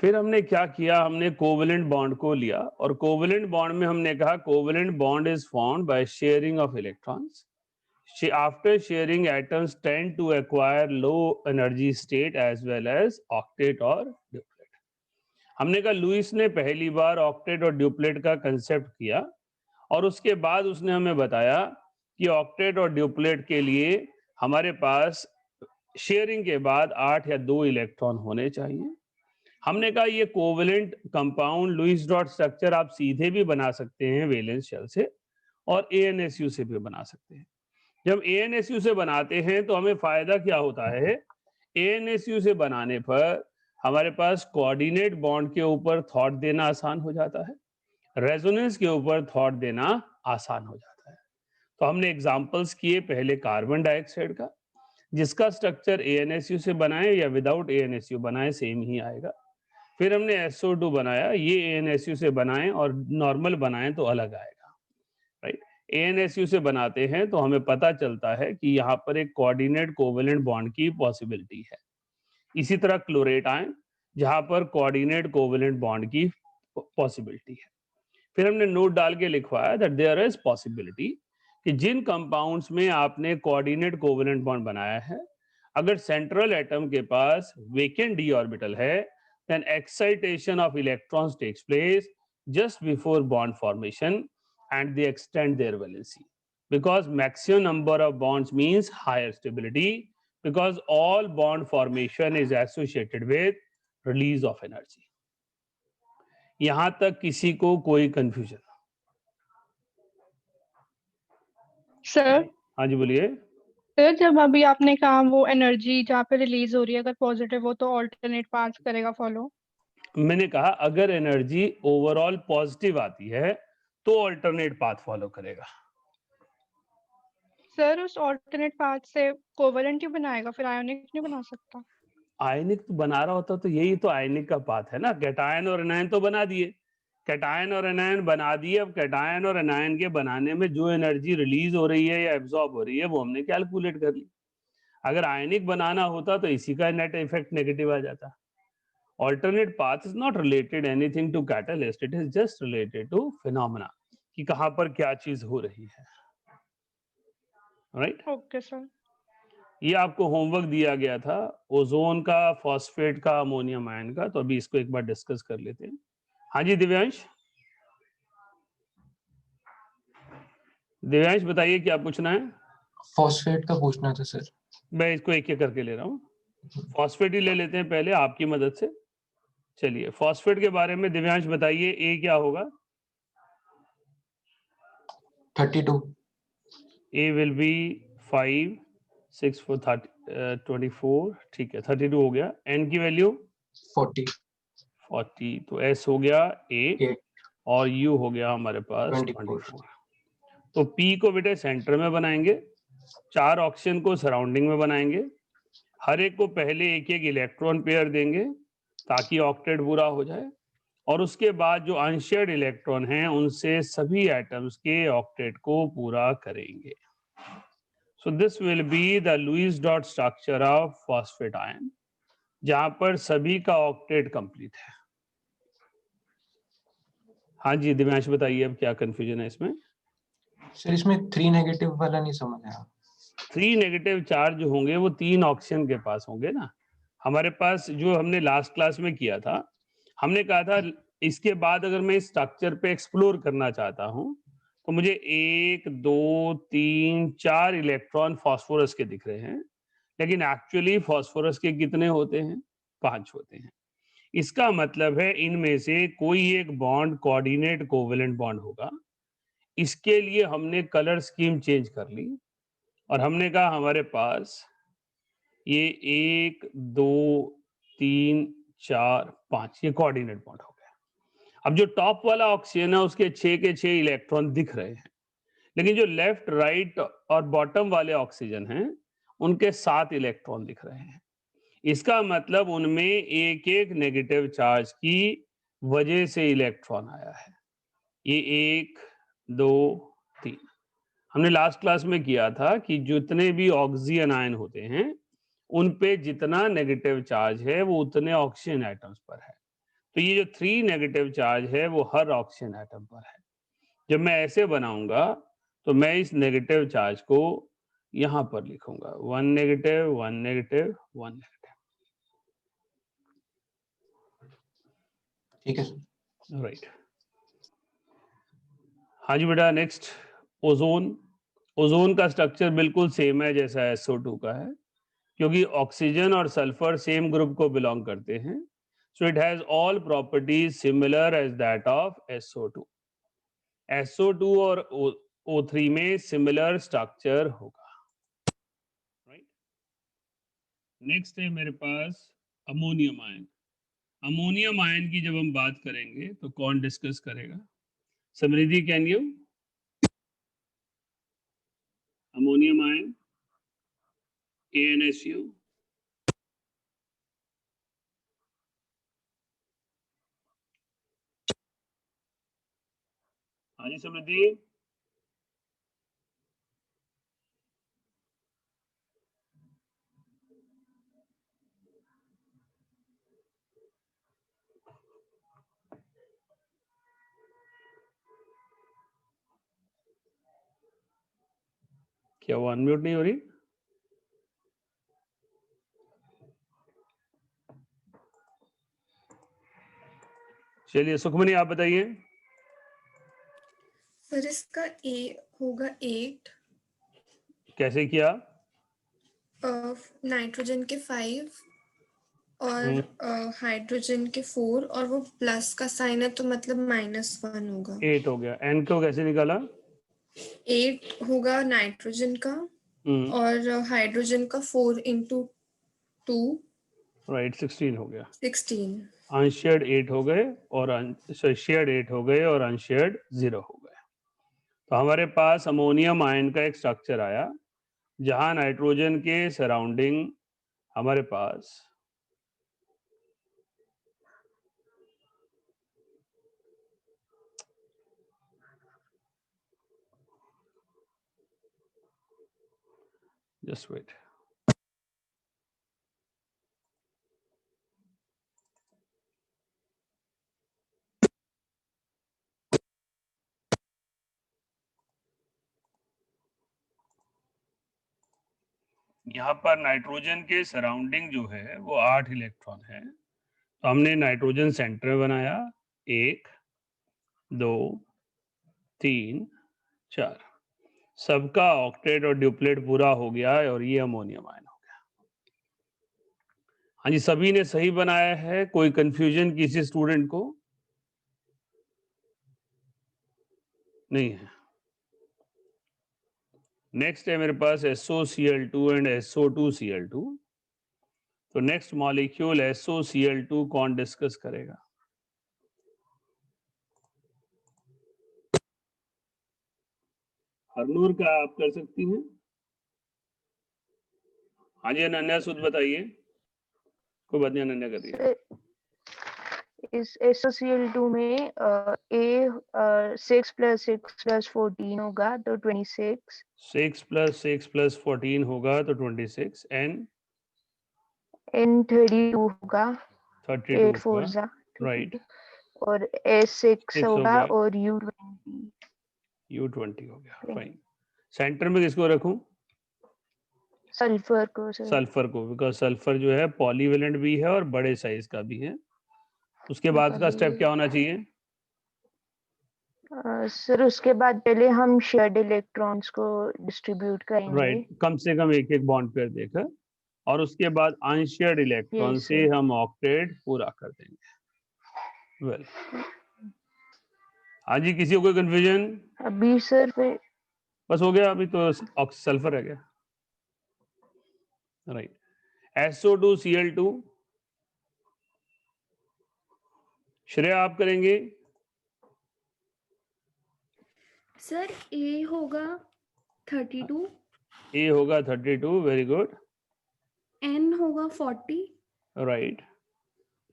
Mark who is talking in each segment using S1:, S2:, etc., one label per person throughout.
S1: फिर हमने क्या किया, हमने कोवेलेंट बॉन्ड को लिया और कोवेलेंट बॉन्ड में हमने कहा covalent bond is formed by sharing of electrons. After sharing, atoms tend to acquire low energy state as well as octet or duplet. हमने कहा लुइस ने पहली बार ऑक्टेट और ड्यूप्लेट का कंसेप्ट किया और उसके बाद उसने हमें बताया कि ऑक्टेट और ड्यूप्लेट के लिए हमारे पास शेयरिंग के बाद 8 या 2 इलेक्ट्रॉन होने चाहिए। हमने कहा ये covalent compound Louis dot structure आप सीधे भी बना सकते हैं वैलेंस शेल से और एएनएसयू से भी बना सकते हैं। जब एएनएसयू से बनाते हैं तो हमें फायदा क्या होता है, एएनएसयू से बनाने पर हमारे पास कोऑर्डिनेट बॉन्ड के ऊपर थॉट देना आसान हो जाता है, रेजोनेंस के ऊपर थॉट देना आसान हो जाता है। तो हमने एग्जांपल्स किए, पहले कार्बन डाइऑक्साइड का जिसका स्ट्रक्चर एएनएसयू से बनाए या विदाउट एएनएसयू बनाए सेम ही आएगा। फिर हमने SO2 बनाया, ये एएनएसयू से बनाएं और नॉर्मल बनाएं तो अलग आएगा, राइट। एएनएसयू से बनाते हैं तो हमें पता चलता है कि यहाँ पर एक कोऑर्डिनेट कोवेलेंट बॉन्ड की पॉसिबिलिटी है। इसी तरह क्लोरेट आयन जहाँ पर कोऑर्डिनेट कोवेलेंट बॉन्ड की पॉसिबिलिटी है। फिर हमने नोट डाल के लिखवाया दैट देयर इज पॉसिबिलिटी कि जिन कंपाउंड्स में आपने कोऑर्डिनेट कोवेलेंट बॉन्ड बनाया है, अगर सेंट्रल एटम के पास वेकेंट डी ऑर्बिटल है, then excitation of electrons takes place just before bond formation and they extend their valency, because maximum number of bonds means higher stability, because all bond formation is associated with release of energy. यहां तक किसी को कोई confusion?
S2: Sir
S1: हाँ जी बोलिए।
S2: Sir जब अभी आपने कहा वो एनर्जी जहाँ पे रिलीज हो रही है अगर पॉजिटिव हो तो ऑल्टरनेट पाथ करेगा फॉलो।
S1: मैंने कहा अगर एनर्जी ओवरऑल पॉजिटिव आती है तो ऑल्टरनेट पाथ फॉलो करेगा।
S2: सर उस ऑल्टरनेट पाथ से कोवेलेंट ही बनाएगा, फिर आयोनिक नहीं बना सकता?
S1: आयनिक तो बना रहा होता तो यही तो आयनिक का पाथ है ना, कैटायन और एनायन तो बना दिए, कैटायन और एनायन बना दिए। अब कैटायन और एनायन के बनाने में जो एनर्जी रिलीज हो रही है या एब्जॉर्ब हो रही है वो हमने कैलकुलेट कर ली। अगर आयनिक बनाना होता तो इसी का नेट इफेक्ट नेगेटिव आ जाता। Alternate path is not related anything to catalyst, it is just related to phenomena कि कहां पर क्या चीज हो रही है, राइट।
S2: Okay sir.
S1: ये आपको होमवर्क दिया गया था ओजोन का, फॉस्फेट का, अमोनियम आयन का, तो अभी इसको एक बार डिस्कस कर लेते हैं। हाँ जी दिव्यांश, दिव्यांश बताइए क्या पूछना है?
S3: फॉस्फेट का पूछना था सर।
S1: मैं इसको एक एक करके ले रहा हूँ, फॉस्फेट ही ले लेते हैं पहले आपकी मदद से। चलिए फॉस्फेट के बारे में दिव्यांश बताइए, ए क्या होगा?
S3: 32।
S1: ए विल बी 5 6 4 24, ठीक है 32 हो गया। एन की वैल्यू
S3: 40।
S1: तो एस हो गया 8
S3: 8।
S1: और यू हो गया हमारे पास
S3: 24।
S1: 24। तो पी को बेटे सेंटर में बनाएंगे, 4 ऑक्सीजन को सराउंडिंग में बनाएंगे, हर एक को पहले एक एक इलेक्ट्रॉन पेयर देंगे ताकि ऑक्टेट पूरा हो जाए, और उसके बाद जो अनशेयर्ड इलेक्ट्रॉन हैं उनसे सभी एटम्स के ऑक्टेट को पूरा करेंगे। So this will be the Lewis dot structure of phosphate ion, जहां पर सभी का ऑक्टेट कंप्लीट है। हाँ जी दिव्यांश बताइए अब क्या कंफ्यूजन है इसमें?
S3: सर इसमें 3 नेगेटिव वाला नहीं समझ आया।
S1: 3 नेगेटिव चार्ज जो होंगे वो 3 ऑक्सीजन के पास होंगे ना। हमारे पास जो हमने लास्ट क्लास में किया था, हमने कहा था इसके बाद अगर मैं स्ट्रक्चर पे एक्सप्लोर करना चाहता हूं तो मुझे 1 2 3 4 इलेक्ट्रॉन फास्फोरस के दिख रहे हैं, लेकिन एक्चुअली फास्फोरस के कितने होते हैं? 5 होते हैं। इसका मतलब है इनमें से कोई एक बॉन्ड कोऑर्डिनेट कोवेलेंट बॉन्ड होगा। इसके लिए हमने कलर स्कीम चेंज कर ली और हमने कहा हमारे पास ये 1 2 3 4 5 ये कोऑर्डिनेट बॉन्ड हो गया। अब जो टॉप वाला ऑक्सीजन है उसके 6 के 6 इलेक्ट्रॉन दिख रहे हैं, लेकिन जो लेफ्ट राइट और बॉटम वाले ऑक्सीजन हैं उनके 7 इलेक्ट्रॉन दिख रहे हैं। इसका मतलब उनमें एक एक नेगेटिव चार्ज की वजह से इलेक्ट्रॉन आया है। ये 1 2 3 हमने लास्ट क्लास में किया था कि जितने भी ऑक्सीजन आयन होते हैं उन पे जितना नेगेटिव चार्ज है वो उतने ऑक्सीजन एटम्स पर है। तो ये जो 3 नेगेटिव चार्ज है वो हर ऑक्सीजन एटम पर है। जब मैं ऐसे बनाऊंगा तो मैं इस नेगेटिव चार्ज को यहां पर लिखूंगा 1 नेगेटिव 1 नेगेटिव 1 नेगेटिव।
S3: ठीक है सर।
S1: राइट। हाँ जी बेटा, नेक्स्ट ओजोन। ओजोन का स्ट्रक्चर बिल्कुल सेम है जैसा SO2 का है, क्योंकि ऑक्सीजन और सल्फर सेम ग्रुप को बिलोंग करते हैं। So it has all properties similar as that of SO2। SO2 और O3 में सिमिलर स्ट्रक्चर होगा। राइट। नेक्स्ट है मेरे पास अमोनियम आयन। अमोनियम आयन की जब हम बात करेंगे तो कौन डिस्कस करेगा? Samriddhi, can you? Ammonium ion, ANSU। हाँ जी समृद्धि। क्या वो अनम्यूट नहीं हो रही? चलिए सुखमनी आप बताइए।
S4: सर इसका ए होगा 8,
S1: कैसे किया?
S4: नाइट्रोजन के 5 और हाइड्रोजन के 4, और वो प्लस का साइन है तो मतलब -1 होगा।
S1: 8 हो गया। N को कैसे निकाला?
S4: 8 होगा नाइट्रोजन का और हाइड्रोजन का 4 into 2,
S1: राइट, 16 हो गया।
S4: 16।
S1: अनशेयर्ड 8 हो गए और शेयर्ड 8 हो गए और अनशेयर्ड 0 हो गए। तो हमारे पास अमोनियम आयन का एक स्ट्रक्चर आया जहां नाइट्रोजन के सराउंडिंग हमारे पास जस्ट वेट, यहाँ पर नाइट्रोजन के सराउंडिंग जो है वो 8 इलेक्ट्रॉन है। तो हमने नाइट्रोजन सेंटर बनाया, 1 2 3 4, सबका ऑक्टेट और ड्यूप्लेट पूरा हो गया है और ये अमोनियम आयन हो गया। हाँ जी, सभी ने सही बनाया है। कोई कंफ्यूजन किसी स्टूडेंट को नहीं है? नेक्स्ट है मेरे पास SOCl2 एंड SO2Cl2। तो नेक्स्ट मॉलिक्यूल SOCl2 कौन डिस्कस करेगा? हरनूर का आप कर सकती हैं। हाँ जी अनन्या सुध बताइए। कोई बात नहीं, अनन्या कर रही है।
S5: इस SOCl2 में A 6 + 6 + 14 होगा तो 26।
S1: 6 + 6 + 14 होगा तो 26। N
S5: 32 होगा,
S1: 32
S5: 8 4
S1: होगा।
S5: जा
S1: राइट,
S5: और S6
S1: 6 हो
S5: होगा
S1: गया,
S5: और U20।
S1: U20 हो गया। फाइन। सेंटर में किसको रखूं?
S5: सल्फर को सर।
S1: सल्फर को, बिकॉज सल्फर जो है पॉलीवेलेंट भी है और बड़े साइज का भी है। उसके बाद का स्टेप क्या होना चाहिए?
S5: सर उसके बाद पहले हम शेयर्ड इलेक्ट्रॉन्स को डिस्ट्रीब्यूट करेंगे।
S1: राइट, कम से कम एक एक बॉन्ड पेयर देकर, और उसके बाद अनशेयर्ड इलेक्ट्रॉन
S5: Yes,
S1: से
S5: sir.
S1: हम ऑक्टेट पूरा कर देंगे। वेल, हाँ जी, किसी को कोई कंफ्यूजन?
S5: अभी सर फिर
S1: बस हो गया, अभी तो सल्फर रह गया। Right, SO2Cl2। श्रेया आप करेंगे।
S6: सर ए होगा 32,
S1: ए होगा 32, वेरी गुड।
S6: एन होगा 40,
S1: राइट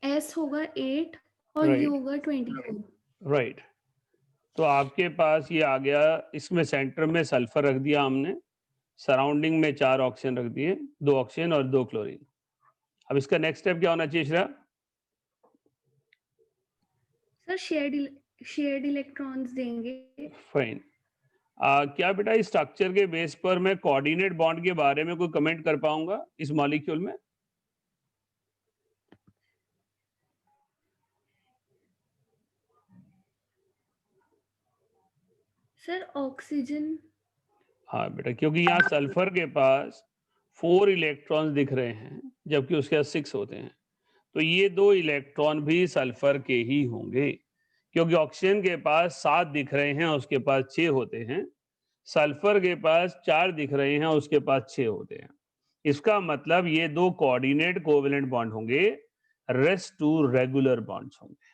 S6: एस होगा 8 और
S1: Right.
S6: यू होगा 24।
S1: राइट, तो आपके पास ये आ गया। इसमें सेंटर में सल्फर रख दिया हमने, सराउंडिंग में 4 ऑक्सीजन रख दिए, 2 ऑक्सीजन और 2 क्लोरीन। अब इसका नेक्स्ट स्टेप क्या होना चाहिए श्रेया?
S6: सर शेयर्ड इलेक्ट्रॉन्स देंगे।
S1: फाइन। क्या बेटा इस स्ट्रक्चर के बेस पर मैं कोऑर्डिनेट बॉन्ड के बारे में कोई कमेंट कर पाऊंगा इस मॉलिक्यूल में?
S6: Sir oxygen.
S1: हाँ बेटा, क्योंकि यहाँ सल्फर के पास 4 इलेक्ट्रॉन्स दिख रहे हैं जबकि उसके पास 6 होते हैं, तो ये 2 इलेक्ट्रॉन भी सल्फर के ही होंगे। क्योंकि ऑक्सीजन के पास 7 दिख रहे हैं, उसके पास 6 होते हैं। सल्फर के पास 4 दिख रहे हैं, उसके पास 6 होते हैं। इसका मतलब ये 2 कोऑर्डिनेट कोवेलेंट बॉन्ड होंगे, रेस्ट 2 रेगुलर बॉन्ड्स होंगे।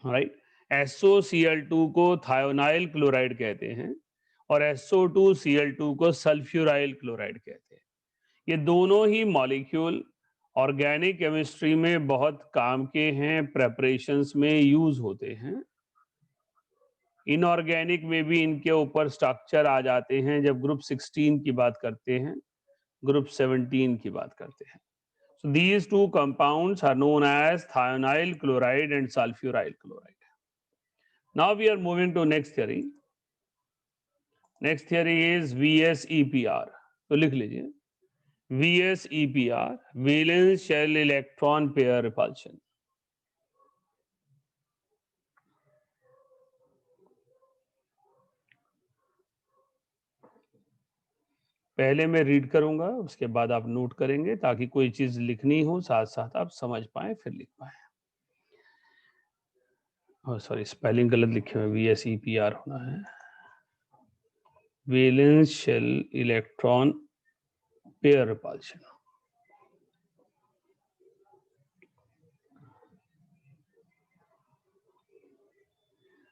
S1: राइट। SOCl2 को थायोनाइल क्लोराइड कहते हैं और SO2Cl2 को सल्फ्यूराइल क्लोराइड कहते हैं। ये दोनों ही मॉलिक्यूल ऑर्गेनिक केमिस्ट्री में बहुत काम के हैं, प्रेपरेशंस में यूज होते हैं। इनऑर्गेनिक में भी इनके ऊपर स्ट्रक्चर आ जाते हैं जब ग्रुप 16 की बात करते हैं, ग्रुप 17 की बात करते हैं। So these two compounds are known as thionyl chloride and sulfuryl chloride. Now we are moving to next theory. Next theory is VSEPR. तो लिख लीजिए VSEPR, valence shell electron pair repulsion. पहले मैं रीड करूंगा, उसके बाद आप नोट करेंगे ताकि कोई चीज लिखनी हो साथ साथ आप समझ पाए फिर लिख पाए। सॉरी, स्पेलिंग गलत लिखे हुए, VSEPR होना है, valence shell electron pair repulsion.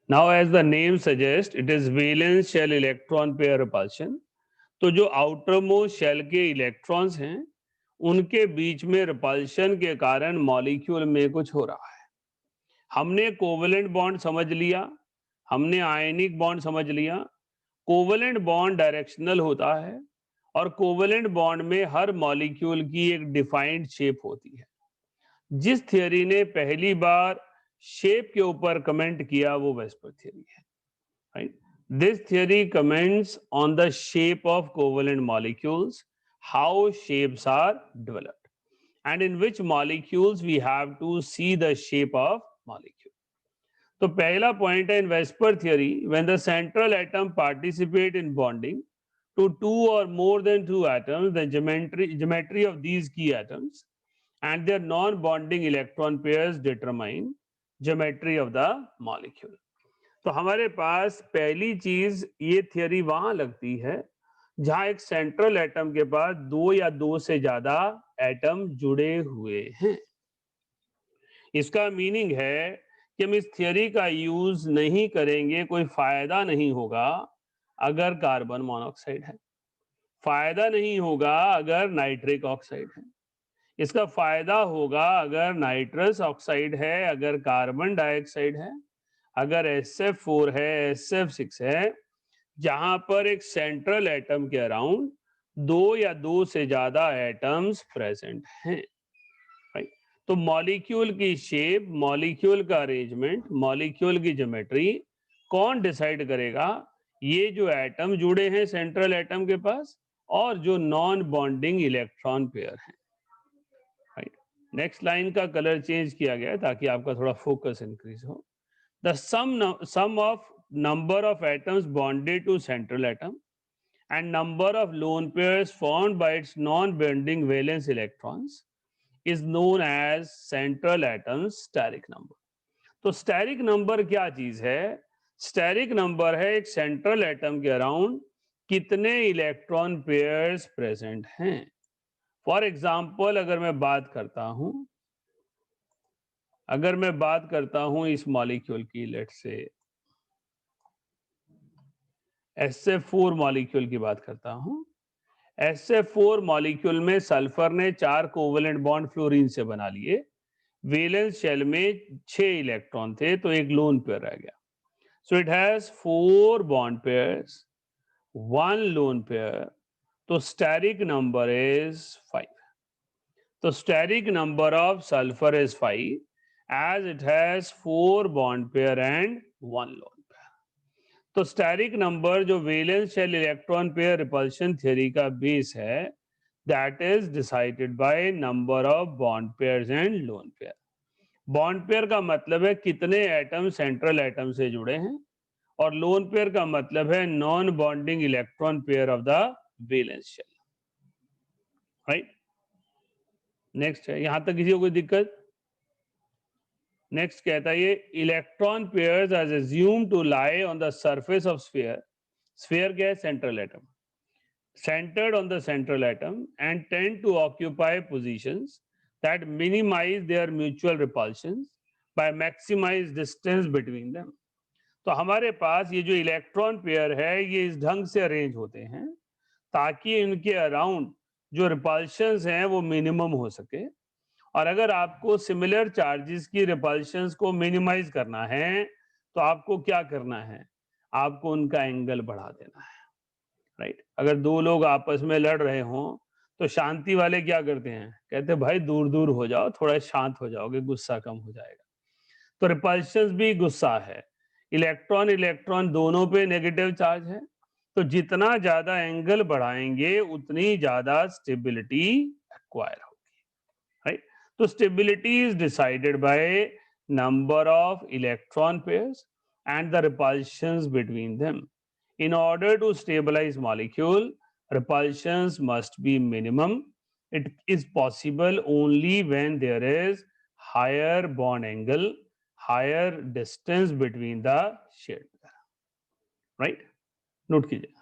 S1: Now as the name suggests, it is valence shell electron pair repulsion. तो जो आउटर मोस्ट शेल के इलेक्ट्रॉन्स हैं उनके बीच में रिपल्शन के कारण मॉलिक्यूल में कुछ हो रहा है। हमने कोवेलेंट बॉन्ड समझ लिया, हमने आयनिक बॉन्ड समझ लिया। कोवेलेंट बॉन्ड डायरेक्शनल होता है और कोवेलेंट बॉन्ड में हर मॉलिक्यूल की एक डिफाइंड शेप होती है। जिस थियरी ने पहली बार शेप के ऊपर कमेंट किया वो वेस्पर थियरी है। Right. This theory comments on the shape of covalent molecules, how shapes are developed, and in which molecules we have to see the shape of molecule. तो पहला point है in VSEPR theory, when the central atom participate in bonding to 2 or more than 2 atoms, the geometry of these key atoms and their non-bonding electron pairs determine geometry of the molecule. तो हमारे पास पहली चीज ये theory वहां लगती है जहां एक सेंट्रल एटम के पास 2 या 2 से ज्यादा एटम जुड़े हुए हैं। इसका मीनिंग है कि हम इस थियरी का यूज नहीं करेंगे, कोई फायदा नहीं होगा अगर कार्बन मोनोऑक्साइड है, फायदा नहीं होगा अगर नाइट्रिक ऑक्साइड है, इसका फायदा होगा अगर नाइट्रस ऑक्साइड है, अगर कार्बन डाइऑक्साइड है, अगर SF4 है, SF6 है, जहां पर एक सेंट्रल एटम के अराउंड 2 या 2 से ज्यादा एटम्स प्रेजेंट हैं। राइट। तो मॉलिक्यूल की शेप, मॉलिक्यूल का अरेंजमेंट, मॉलिक्यूल की ज्योमेट्री कौन डिसाइड करेगा? ये जो एटम जुड़े हैं सेंट्रल एटम के पास और जो नॉन बॉन्डिंग इलेक्ट्रॉन पेयर हैं। राइट। नेक्स्ट लाइन का कलर चेंज किया गया ताकि आपका थोड़ा फोकस इंक्रीज हो। The sum of number of atoms bonded to central atom and number of lone pairs formed by its non-bonding valence electrons is known as central atom's steric number. तो steric number क्या चीज है? steric number है एक central atom के around कितने electron pairs present हैं। For example अगर मैं बात करता हूं इस मॉलिक्यूल की, लेट से SF4 मॉलिक्यूल की बात करता हूं। SF4 मॉलिक्यूल में सल्फर ने 4 कोवेलेंट बॉन्ड फ्लोरीन से बना लिए, वैलेंस शेल में 6 इलेक्ट्रॉन थे तो एक लोन पेयर रह गया। So it has 4 bond pairs, 1 lone pair, तो स्टेरिक नंबर इज 5। तो steric number of sulphur is 5 as it has 4 bond pair and 1 lone pair. तो स्टैरिक नंबर जो valence shell electron pair repulsion theory का base है, that is decided by number of bond pairs and lone pair. Bond pair का मतलब है कितने atom central atom से जुड़े हैं, और लोन पेयर का मतलब है non bonding electron pair of the valence shell. Right, next है. यहां तक किसी को कोई दिक्कत? नेक्स्ट कहता है ये electron pairs are assume to lie on the surface of sphere. Sphere क्या है? Central atom. Centered on the central atom and tend to occupy positions that minimize their mutual repulsions by maximize distance between them. तो हमारे पास ये जो electron pair है ये इस ढंग से अरेंज होते हैं ताकि इनके अराउंड जो रिपल्शंस हैं वो मिनिमम हो सके. और अगर आपको सिमिलर चार्जेस की रिपल्शंस को मिनिमाइज करना है तो आपको क्या करना है? आपको उनका एंगल बढ़ा देना है. राइट, अगर दो लोग आपस में लड़ रहे हों तो शांति वाले क्या करते हैं? कहते हैं भाई दूर दूर हो जाओ, थोड़ा शांत हो जाओगे, गुस्सा कम हो जाएगा. तो रिपल्शन भी गुस्सा है. इलेक्ट्रॉन इलेक्ट्रॉन दोनों पे नेगेटिव चार्ज है, तो जितना ज्यादा एंगल बढ़ाएंगे उतनी ज्यादा स्टेबिलिटी एक्वायर होगी. राइट, तो stability is decided by number of electron pairs and the repulsions between them. In order to stabilize molecule, repulsions must be minimum. It is possible only when there is higher bond angle, higher distance between the shared pair. Right? Note कीजिए.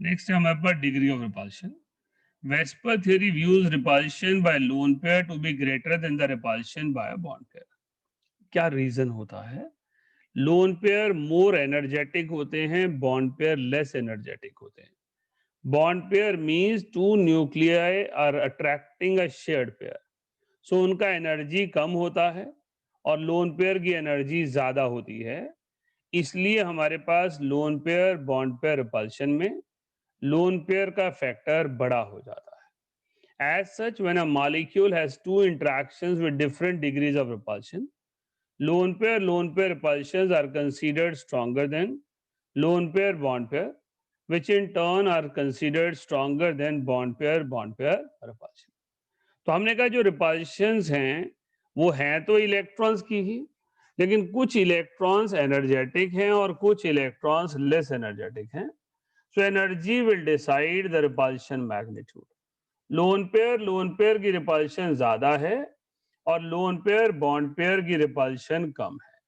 S1: Next है हमारे पास degree of repulsion. Vesper theory views repulsion by lone pair to be greater than the repulsion by a bond pair. क्या reason होता है? Lone pair more energetic होते हैं, bond pair less energetic होते हैं. Bond pair means two nuclei are attracting a shared pair, so उनका energy कम होता है और लोन पेयर की एनर्जी ज्यादा होती है. इसलिए हमारे पास lone pair bond pair repulsion में लोन पेयर का फैक्टर बड़ा हो जाता है. As such, when a molecule has two interactions with different degrees of repulsion, lone pair repulsions are considered stronger than lone pair bond pair, which in turn are considered stronger than bond pair repulsion. तो हमने कहा जो repulsions हैं वो हैं तो electrons की ही, लेकिन कुछ इलेक्ट्रॉन्स एनर्जेटिक हैं और कुछ इलेक्ट्रॉन्स लेस एनर्जेटिक हैं. So energy will decide the repulsion magnitude. Lone pair की रिपल्शन ज्यादा है और लोन पेयर बॉन्ड पेयर की रिपल्शन कम है.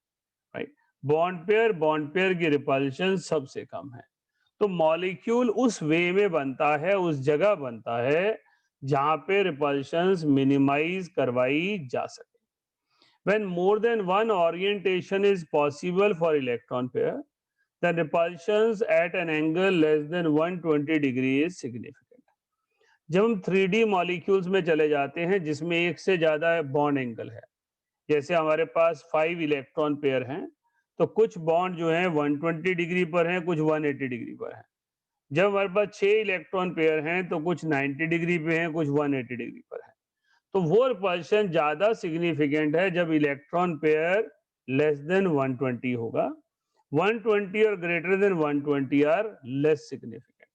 S1: राइट, बॉन्ड पेयर की रिपल्शन सबसे कम है. तो मॉलिक्यूल उस वे में बनता है, उस जगह बनता है जहां पे रिपल्शंस मिनिमाइज करवाई जा सके. When more than one orientation is possible for electron pair, the repulsions at an angle less than 120 degree is significant. जब हम 3D मॉलिक्यूल्स में चले जाते हैं जिसमें एक से ज्यादा बॉन्ड एंगल है, जैसे हमारे पास 5 इलेक्ट्रॉन पेयर हैं, तो कुछ बॉन्ड जो है 120 डिग्री पर हैं, कुछ 180 डिग्री पर हैं. जब हमारे पास 6 इलेक्ट्रॉन पेयर हैं तो कुछ 90 डिग्री पे हैं, कुछ 180 डिग्री पर हैं. तो वो रिपल्शन ज्यादा सिग्निफिकेंट है जब इलेक्ट्रॉन पेयर लेस देन 120 होगा. 120 और greater than 120 are less significant.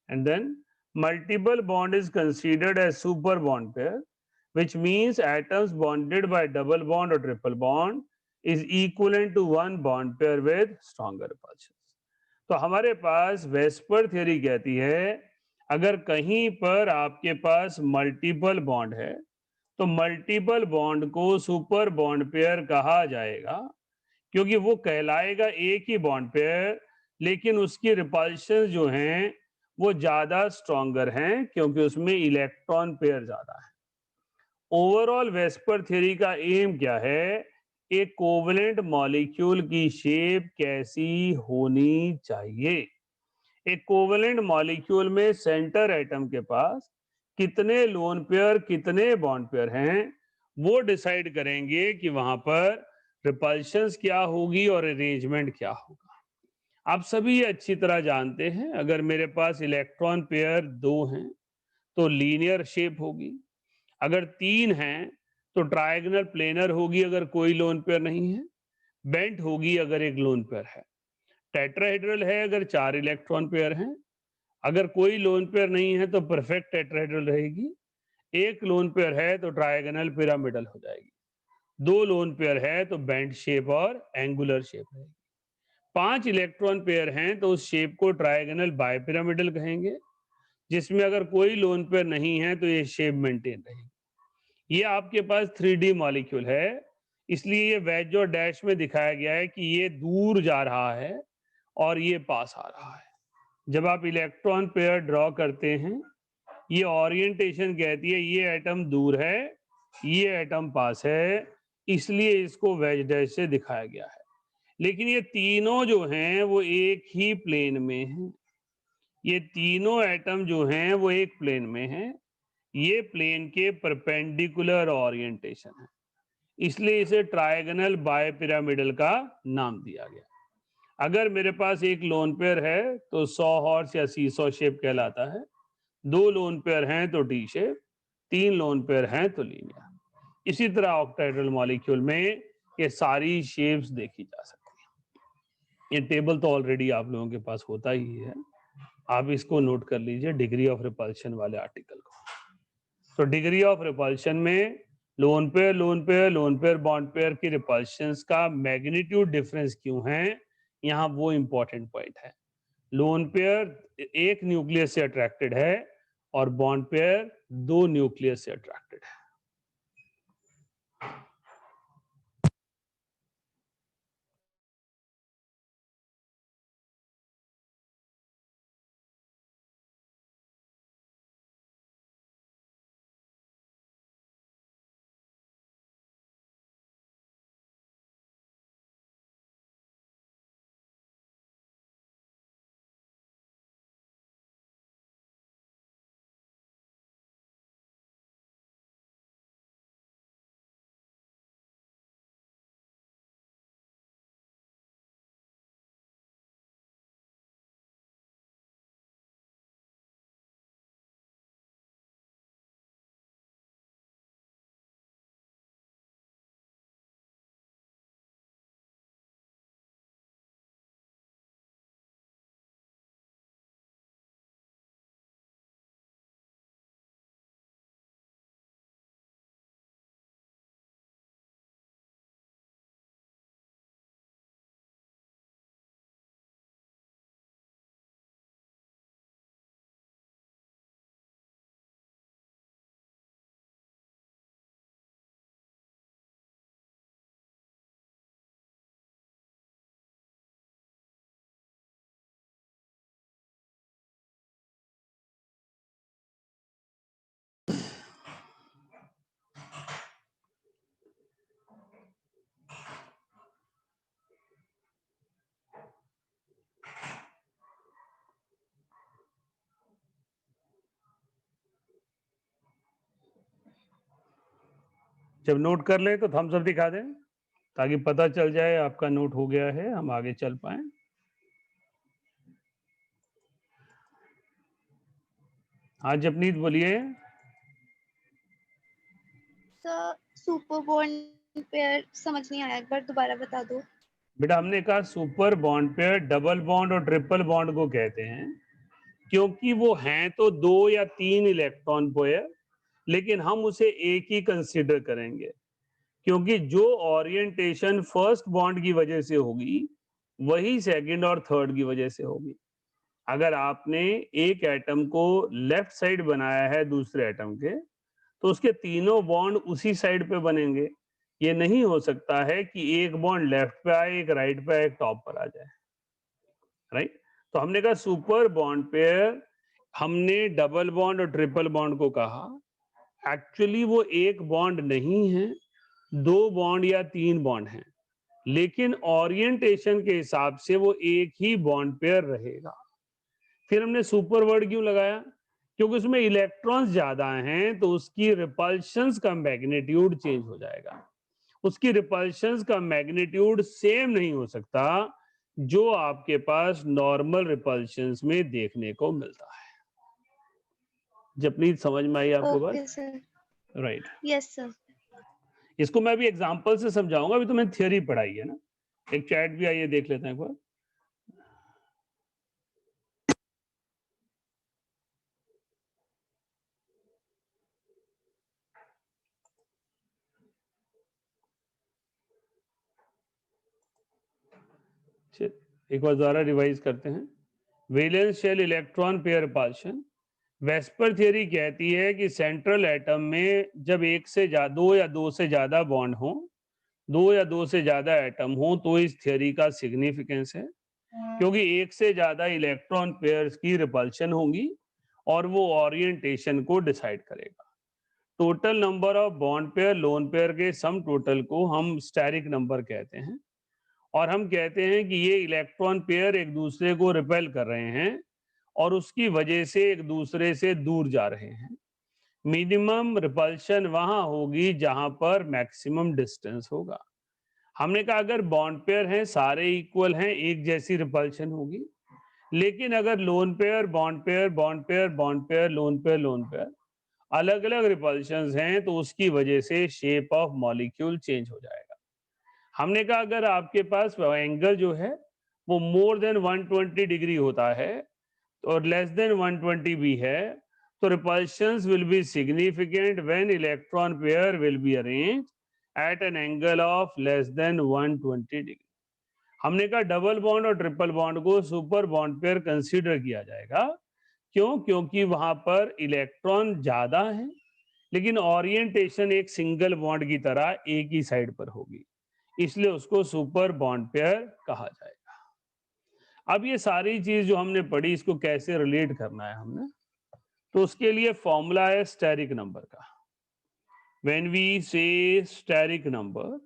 S1: And then multiple bond is considered as super bond pair, which means atoms bonded by double bond or triple bond is equivalent to one bond pair with stronger repulsions. तो हमारे पास VSEPR theory कहती है अगर कहीं पर आपके पास multiple bond है तो मल्टीपल बॉन्ड को सुपर बॉन्ड पेयर कहा जाएगा, क्योंकि वो कहलाएगा एक ही बॉन्ड पेयर, लेकिन उसकी रिपल्शन जो हैं वो ज्यादा स्ट्रॉन्गर हैं क्योंकि उसमें इलेक्ट्रॉन पेयर ज्यादा है. ओवरऑल वेस्पर थ्योरी का एम क्या है? एक कोवलेंट मॉलिक्यूल की शेप कैसी होनी चाहिए. एक कोवलेंट मॉलिक्यूल में सेंटर एटम के पास कितने लोन पेयर कितने बॉन्ड पेयर हैं वो डिसाइड करेंगे कि वहां पर रिपल्शंस क्या होगी और अरेंजमेंट क्या होगा. आप सभी ये अच्छी तरह जानते हैं अगर मेरे पास इलेक्ट्रॉन पेयर 2 हैं तो लीनियर शेप होगी, अगर 3 हैं तो ट्रायगोनल प्लेनर होगी अगर कोई लोन पेयर नहीं है, बेंट होगी अगर एक लोन पेयर है, टेट्राहेड्रल है अगर 4 इलेक्ट्रॉन पेयर हैं, अगर कोई लोन पेयर नहीं है तो परफेक्ट टेट्राहेड्रल रहेगी, एक लोन पेयर है तो ट्रायगोनल पिरामिडल हो जाएगी, 2 लोन पेयर है तो बेंट शेप और एंगुलर शेप रहेगी, 5 इलेक्ट्रॉन पेयर हैं तो उस शेप को ट्रायगोनल बायपिरामिडल कहेंगे, जिसमें अगर कोई लोन पेयर नहीं है तो ये शेप मेंटेन रहेगी. ये आपके पास 3D मॉलिक्यूल है, इसलिए ये वेज और डैश में दिखाया गया है कि ये दूर जा रहा है और ये पास आ रहा है. जब आप इलेक्ट्रॉन पेयर ड्रॉ करते हैं ये ओरिएंटेशन कहती है ये एटम दूर है, ये एटम पास है, इसलिए इसको वेज डैश से दिखाया गया है. लेकिन ये तीनों जो हैं वो एक ही प्लेन में हैं, ये तीनों एटम जो हैं वो एक प्लेन में हैं, ये प्लेन के परपेंडिकुलर ओरिएंटेशन है, इसलिए इसे ट्रायगोनल बायपिरामिडल का नाम दिया गया. अगर मेरे पास एक लोन पेयर है तो 100 हॉर्स या सीसॉ शेप कहलाता है, 2 लोन पेयर हैं तो डी शेप, 3 लोन पेयर हैं तो लीनियर. इसी तरह ऑक्टाहेड्रल मॉलिक्यूल में ये सारी शेप्स देखी जा सकती है. ये टेबल तो ऑलरेडी आप लोगों के पास होता ही है, आप इसको नोट कर लीजिए डिग्री ऑफ रिपल्शन वाले आर्टिकल को. तो डिग्री ऑफ रिपल्शन में लोन पेयर बॉन्ड पेयर की रिपल्शंस का मैग्नीट्यूड डिफरेंस क्यों है, यहाँ वो इंपॉर्टेंट पॉइंट है. लोन पेयर एक न्यूक्लियस से अट्रैक्टेड है और बॉन्ड पेयर 2 न्यूक्लियस से अट्रैक्टेड है. जब नोट कर ले तो थम्स अप दिखा दें ताकि पता चल जाए आपका नोट हो गया है, हम आगे चल पाए। हाँ जपनीत बोलिए।
S7: सर सुपर बॉन्ड पेयर समझ नहीं आया, एक बार दोबारा बता दो।
S1: बेटा हमने कहा super bond pair double bond और ट्रिपल बॉन्ड को कहते हैं क्योंकि वो हैं तो 2 या 3 इलेक्ट्रॉन पेयर, लेकिन हम उसे एक ही कंसीडर करेंगे क्योंकि जो ओरिएंटेशन फर्स्ट बॉन्ड की वजह से होगी वही सेकंड और थर्ड की वजह से होगी। अगर आपने एक एटम को लेफ्ट साइड बनाया है दूसरे एटम के, तो उसके तीनों बॉन्ड उसी साइड पे बनेंगे। ये नहीं हो सकता है कि एक बॉन्ड लेफ्ट पे आए, एक राइट पे आए, एक टॉप पर आ जाए, राइट। तो हमने कहा सुपर बॉन्ड पेयर, हमने डबल बॉन्ड और ट्रिपल बॉन्ड को कहा, एक्चुअली वो एक बॉन्ड नहीं है, 2 बॉन्ड या 3 बॉन्ड हैं, लेकिन ओरिएंटेशन के हिसाब से वो एक ही बॉन्ड पेयर रहेगा। फिर हमने सुपर वर्ड क्यों लगाया? क्योंकि उसमें इलेक्ट्रॉन्स ज्यादा हैं तो उसकी रिपल्शंस का मैग्नीट्यूड चेंज हो जाएगा। उसकी रिपल्शंस का मैग्नीट्यूड सेम नहीं हो सकता जो आपके पास नॉर्मल रिपल्शंस में देखने को मिलता है। जपनीत समझ में आई आपको बात?
S7: Okay sir.
S1: Right.
S7: Yes sir.
S1: इसको मैं अभी एग्जांपल से समझाऊंगा, अभी तो मैंने थ्योरी पढ़ाई है ना। एक चैट भी आइए देख लेते हैं एक बार। एक बार दोबारा रिवाइज करते हैं। Valence shell electron pair repulsion. VSEPR theory कहती है कि सेंट्रल एटम में जब एक से दो या दो से ज्यादा बॉन्ड हो, 2 या 2 से ज्यादा एटम हो, तो इस थ्योरी का सिग्निफिकेंस है क्योंकि एक से ज्यादा इलेक्ट्रॉन पेयर्स की रिपल्शन होगी और वो ओरिएंटेशन को डिसाइड करेगा। Total number of bond pair lone pair के सम टोटल को हम स्टेरिक नंबर कहते हैं, और हम कहते हैं कि ये इलेक्ट्रॉन पेयर एक दूसरे को रिपेल कर रहे हैं और उसकी वजह से एक दूसरे से दूर जा रहे हैं। मिनिमम रिपल्शन वहां होगी जहां पर मैक्सिमम डिस्टेंस होगा। हमने कहा अगर बॉन्ड पेयर हैं, सारे इक्वल हैं, एक जैसी रिपल्शन होगी, लेकिन अगर loan pair bond pair bond pair bond pair lone pair अलग अलग रिपल्शंस हैं तो उसकी वजह से शेप ऑफ मॉलिक्यूल चेंज हो जाएगा। हमने कहा अगर आपके पास एंगल जो है वो मोर देन 120 डिग्री होता है और लेस देन 120 भी है, तो repulsions will be significant when electron pair will be arranged at an angle of less than 120 degree. हमने कहा डबल बॉन्ड और ट्रिपल बॉन्ड को सुपर बॉन्ड पेयर कंसीडर किया जाएगा। क्यों? क्योंकि वहां पर इलेक्ट्रॉन ज्यादा है लेकिन ओरिएंटेशन एक सिंगल बॉन्ड की तरह एक ही साइड पर होगी, इसलिए उसको सुपर बॉन्ड पेयर कहा जाएगा। अब ये सारी चीज जो हमने पढ़ी इसको कैसे रिलेट करना है हमने, तो उसके लिए फॉर्मूला है स्टेरिक नंबर का। व्हेन वी से स्टेरिक नंबर,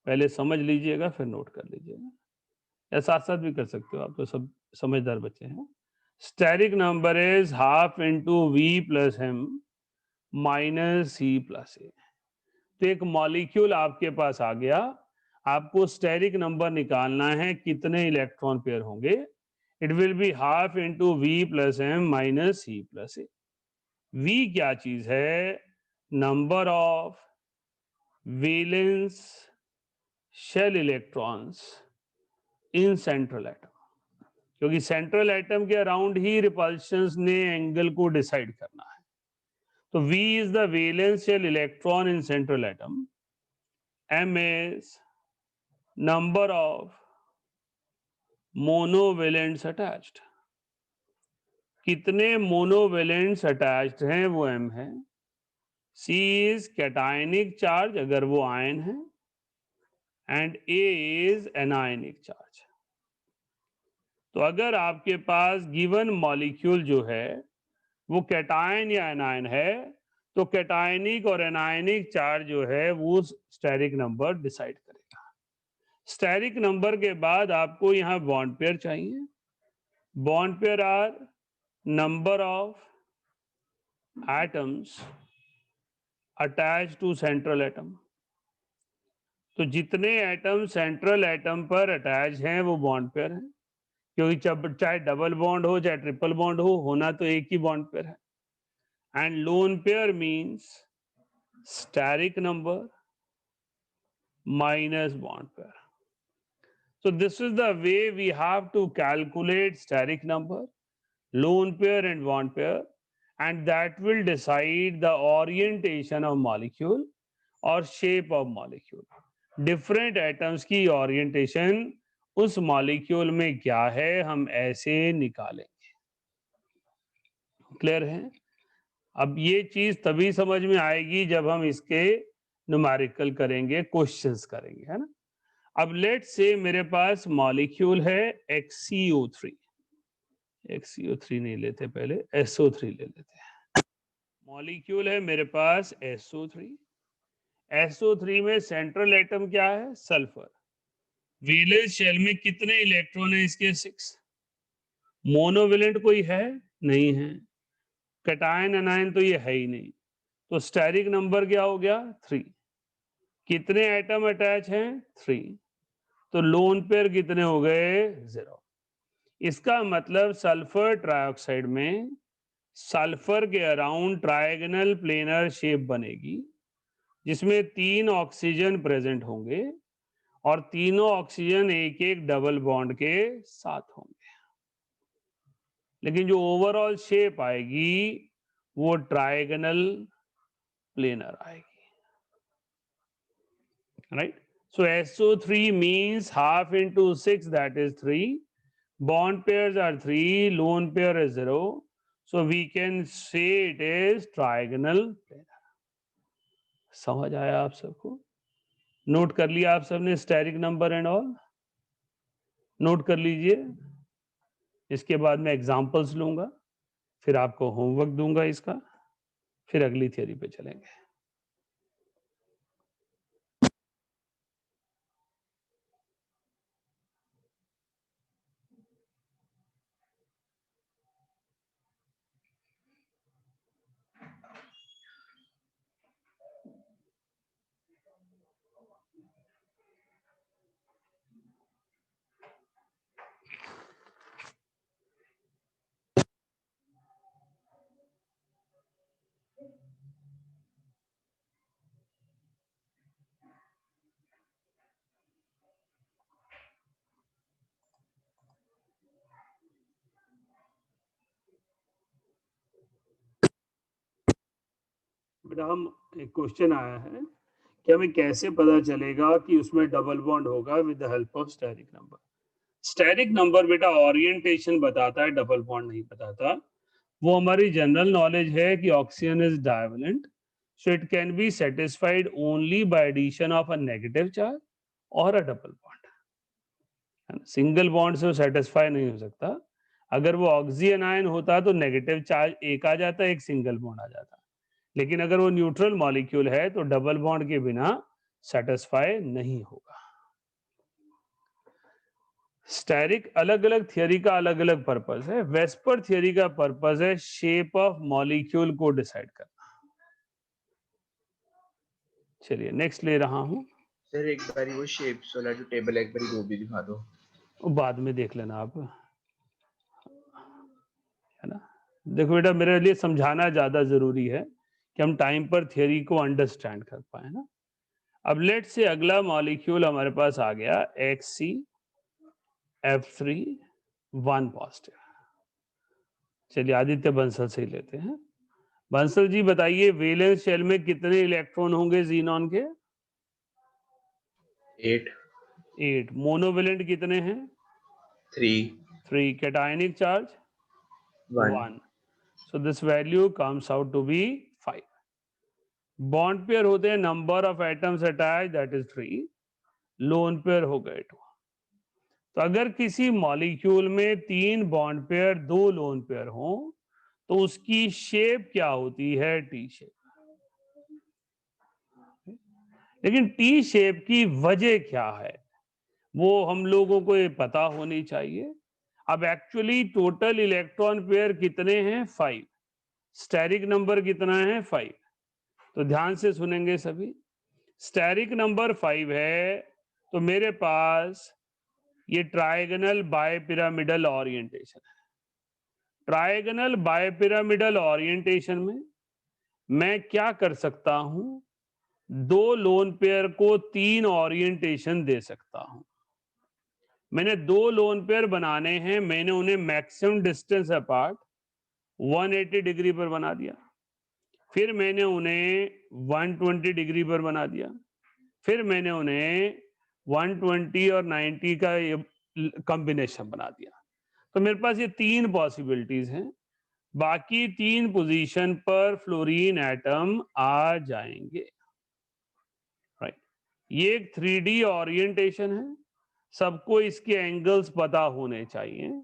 S1: पहले समझ लीजिएगा फिर नोट कर लीजिएगा, या साथ साथ भी कर सकते हो, आप तो सब समझदार बच्चे हैं। Steric number is half into V plus M minus C plus A. तो एक मॉलिक्यूल आपके पास आ गया, आपको स्टेरिक नंबर निकालना है कितने इलेक्ट्रॉन पेयर होंगे। It will be half into V plus M minus C plus A. V क्या चीज है? Number of valence shell electrons in central atom, क्योंकि सेंट्रल एटम के अराउंड ही रिपल्शंस ने एंगल को डिसाइड करना है। तो V is the valence shell electron in central atom. M is number of monovalents attached. कितने monovalents attached हैं वो M है। C is cationic charge अगर वो आयन है, and A is anionic charge. तो अगर आपके पास गिवन मॉलिक्यूल जो है वो कैटायन या एनायन है, तो कैटायनिक और एनायनिक चार्ज जो है वो स्टेरिक नंबर डिसाइड करेगा। स्टेरिक नंबर के बाद आपको यहाँ बॉन्ड पेयर चाहिए। Bond pair are number of atoms attach to central atom. तो जितने एटम सेंट्रल एटम पर अटैच हैं वो बॉन्ड पेयर हैं, क्योंकि जब चाहे डबल बॉन्ड हो चाहे ट्रिपल बॉन्ड हो, होना तो एक ही बॉन्ड पेयर है। And lone pair means steric number minus bond pair. So this is the way we have to calculate steric number, lone pair and bond pair, and that will decide the orientation of molecule or shape of molecule. Different atoms की orientation उस molecule में क्या है हम ऐसे निकालेंगे। Clear है? अब ये चीज तभी समझ में आएगी जब हम इसके न्यूमेरिकल करेंगे, क्वेश्चंस करेंगे, है ना। अब लेट से मेरे पास मॉलिक्यूल है XCO3, XCO3 नहीं लेते, पहले SO3 ले लेते हैं। मॉलिक्यूल है मेरे पास SO3, SO3 में सेंट्रल एटम क्या है? सल्फर। वैलेंस शेल में कितने इलेक्ट्रॉन है इसके? 6। मोनोवेलेंट कोई है? नहीं है। कैटायन एनायन तो ये है ही नहीं, तो स्टेरिक नंबर क्या हो गया? 3। कितने एटम अटैच हैं? 3। तो लोन पेयर कितने हो गए? 0। इसका मतलब सल्फर ट्राइऑक्साइड में सल्फर के अराउंड ट्रायगोनल प्लेनर शेप बनेगी, जिसमें 3 ऑक्सीजन प्रेजेंट होंगे और तीनों ऑक्सीजन एक एक डबल बॉन्ड के साथ होंगे। लेकिन जो ओवरऑल शेप आएगी वो ट्रायगोनल प्लेनर आएगी, right. So SO3 means half into 6, that is 3. Bond pairs are 3, lone pair is 0. So we can say it is trigonal planar. समझ आया आप सबको? नोट कर लिया आप सबने steric number and all? Note कर लीजिए। इसके बाद मैं एग्जांपल्स लूंगा, फिर आपको होमवर्क दूंगा इसका, फिर अगली थियरी पे चलेंगे। बेटा हम एक क्वेश्चन आया है कि हमें कैसे पता चलेगा कि उसमें डबल बॉन्ड होगा with the help of steric number. Steric number बेटा ओरिएंटेशन बताता है, डबल बॉन्ड नहीं बताता। वो हमारी जनरल नॉलेज है कि oxygen is divalent, so it can be satisfied only by addition of a negative charge और a double bond. Single bond से वो सेटिस्फाई नहीं हो सकता। अगर वो ऑक्सीजन आयन होता तो नेगेटिव चार्ज एक आ जाता, एक सिंगल बॉन्ड आ जाता। लेकिन अगर वो न्यूट्रल मॉलिक्यूल है तो डबल बॉन्ड के बिना सेटिस्फाई नहीं होगा। स्टेरिक अलग अलग थियरी का अलग अलग पर्पस है। वेस्पर थियरी का पर्पस है शेप ऑफ मॉलिक्यूल को डिसाइड करना। चलिए नेक्स्ट ले रहा हूं।
S8: सर एक बार वो शेप्स वाला जो टेबल है एक बार वो भी दिखा दो।
S1: बाद में देख लेना आप, है ना। देखो बेटा मेरे लिए समझाना ज्यादा जरूरी है कि हम टाइम पर थियरी को अंडरस्टैंड कर पाए ना। अब लेट से अगला मॉलिक्यूल हमारे पास आ गया HCF3 1 पॉजिटिव। चलिए आदित्य बंसल से ही लेते हैं। बंसल जी बताइए वैलेंस शेल में कितने इलेक्ट्रॉन होंगे ज़ीनॉन के? 8। मोनोवेलेंट कितने हैं? 3। Cationic charge 1। So this value comes out to be 5. Bond pair होते हैं number of atoms attach, that is 3। Lone pair हो गए 2। तो अगर किसी मॉलिक्यूल में 3 बॉन्ड पेयर 2 लोन पेयर हो तो उसकी शेप क्या होती है? T shape. लेकिन टी शेप की वजह क्या है वो हम लोगों को ये पता होनी चाहिए। अब एक्चुअली टोटल इलेक्ट्रॉन पेयर कितने हैं? 5। स्टेरिक नंबर कितना है? 5। तो ध्यान से सुनेंगे सभी। स्टेरिक नंबर 5 है, तो मेरे पास ये ट्रायगोनल बायपिरामिडल ओरिएंटेशन है। ट्रायगोनल बायपिरामिडल ओरिएंटेशन में मैं क्या कर सकता हूं, 2 लोन पेयर को 3 ओरिएंटेशन दे सकता हूं। मैंने 2 लोन पेयर बनाने हैं, मैंने उन्हें मैक्सिमम डिस्टेंस अपार्ट 180 डिग्री पर बना दिया, फिर मैंने उन्हें 120 डिग्री पर बना दिया, फिर मैंने उन्हें 120 और 90 का कॉम्बिनेशन बना दिया। तो मेरे पास ये 3 पॉसिबिलिटीज हैं। बाकी 3 पोजीशन पर फ्लोरीन एटम आ जाएंगे, राइट। ये एक 3D ओरिएंटेशन है, सबको इसके एंगल्स पता होने चाहिए।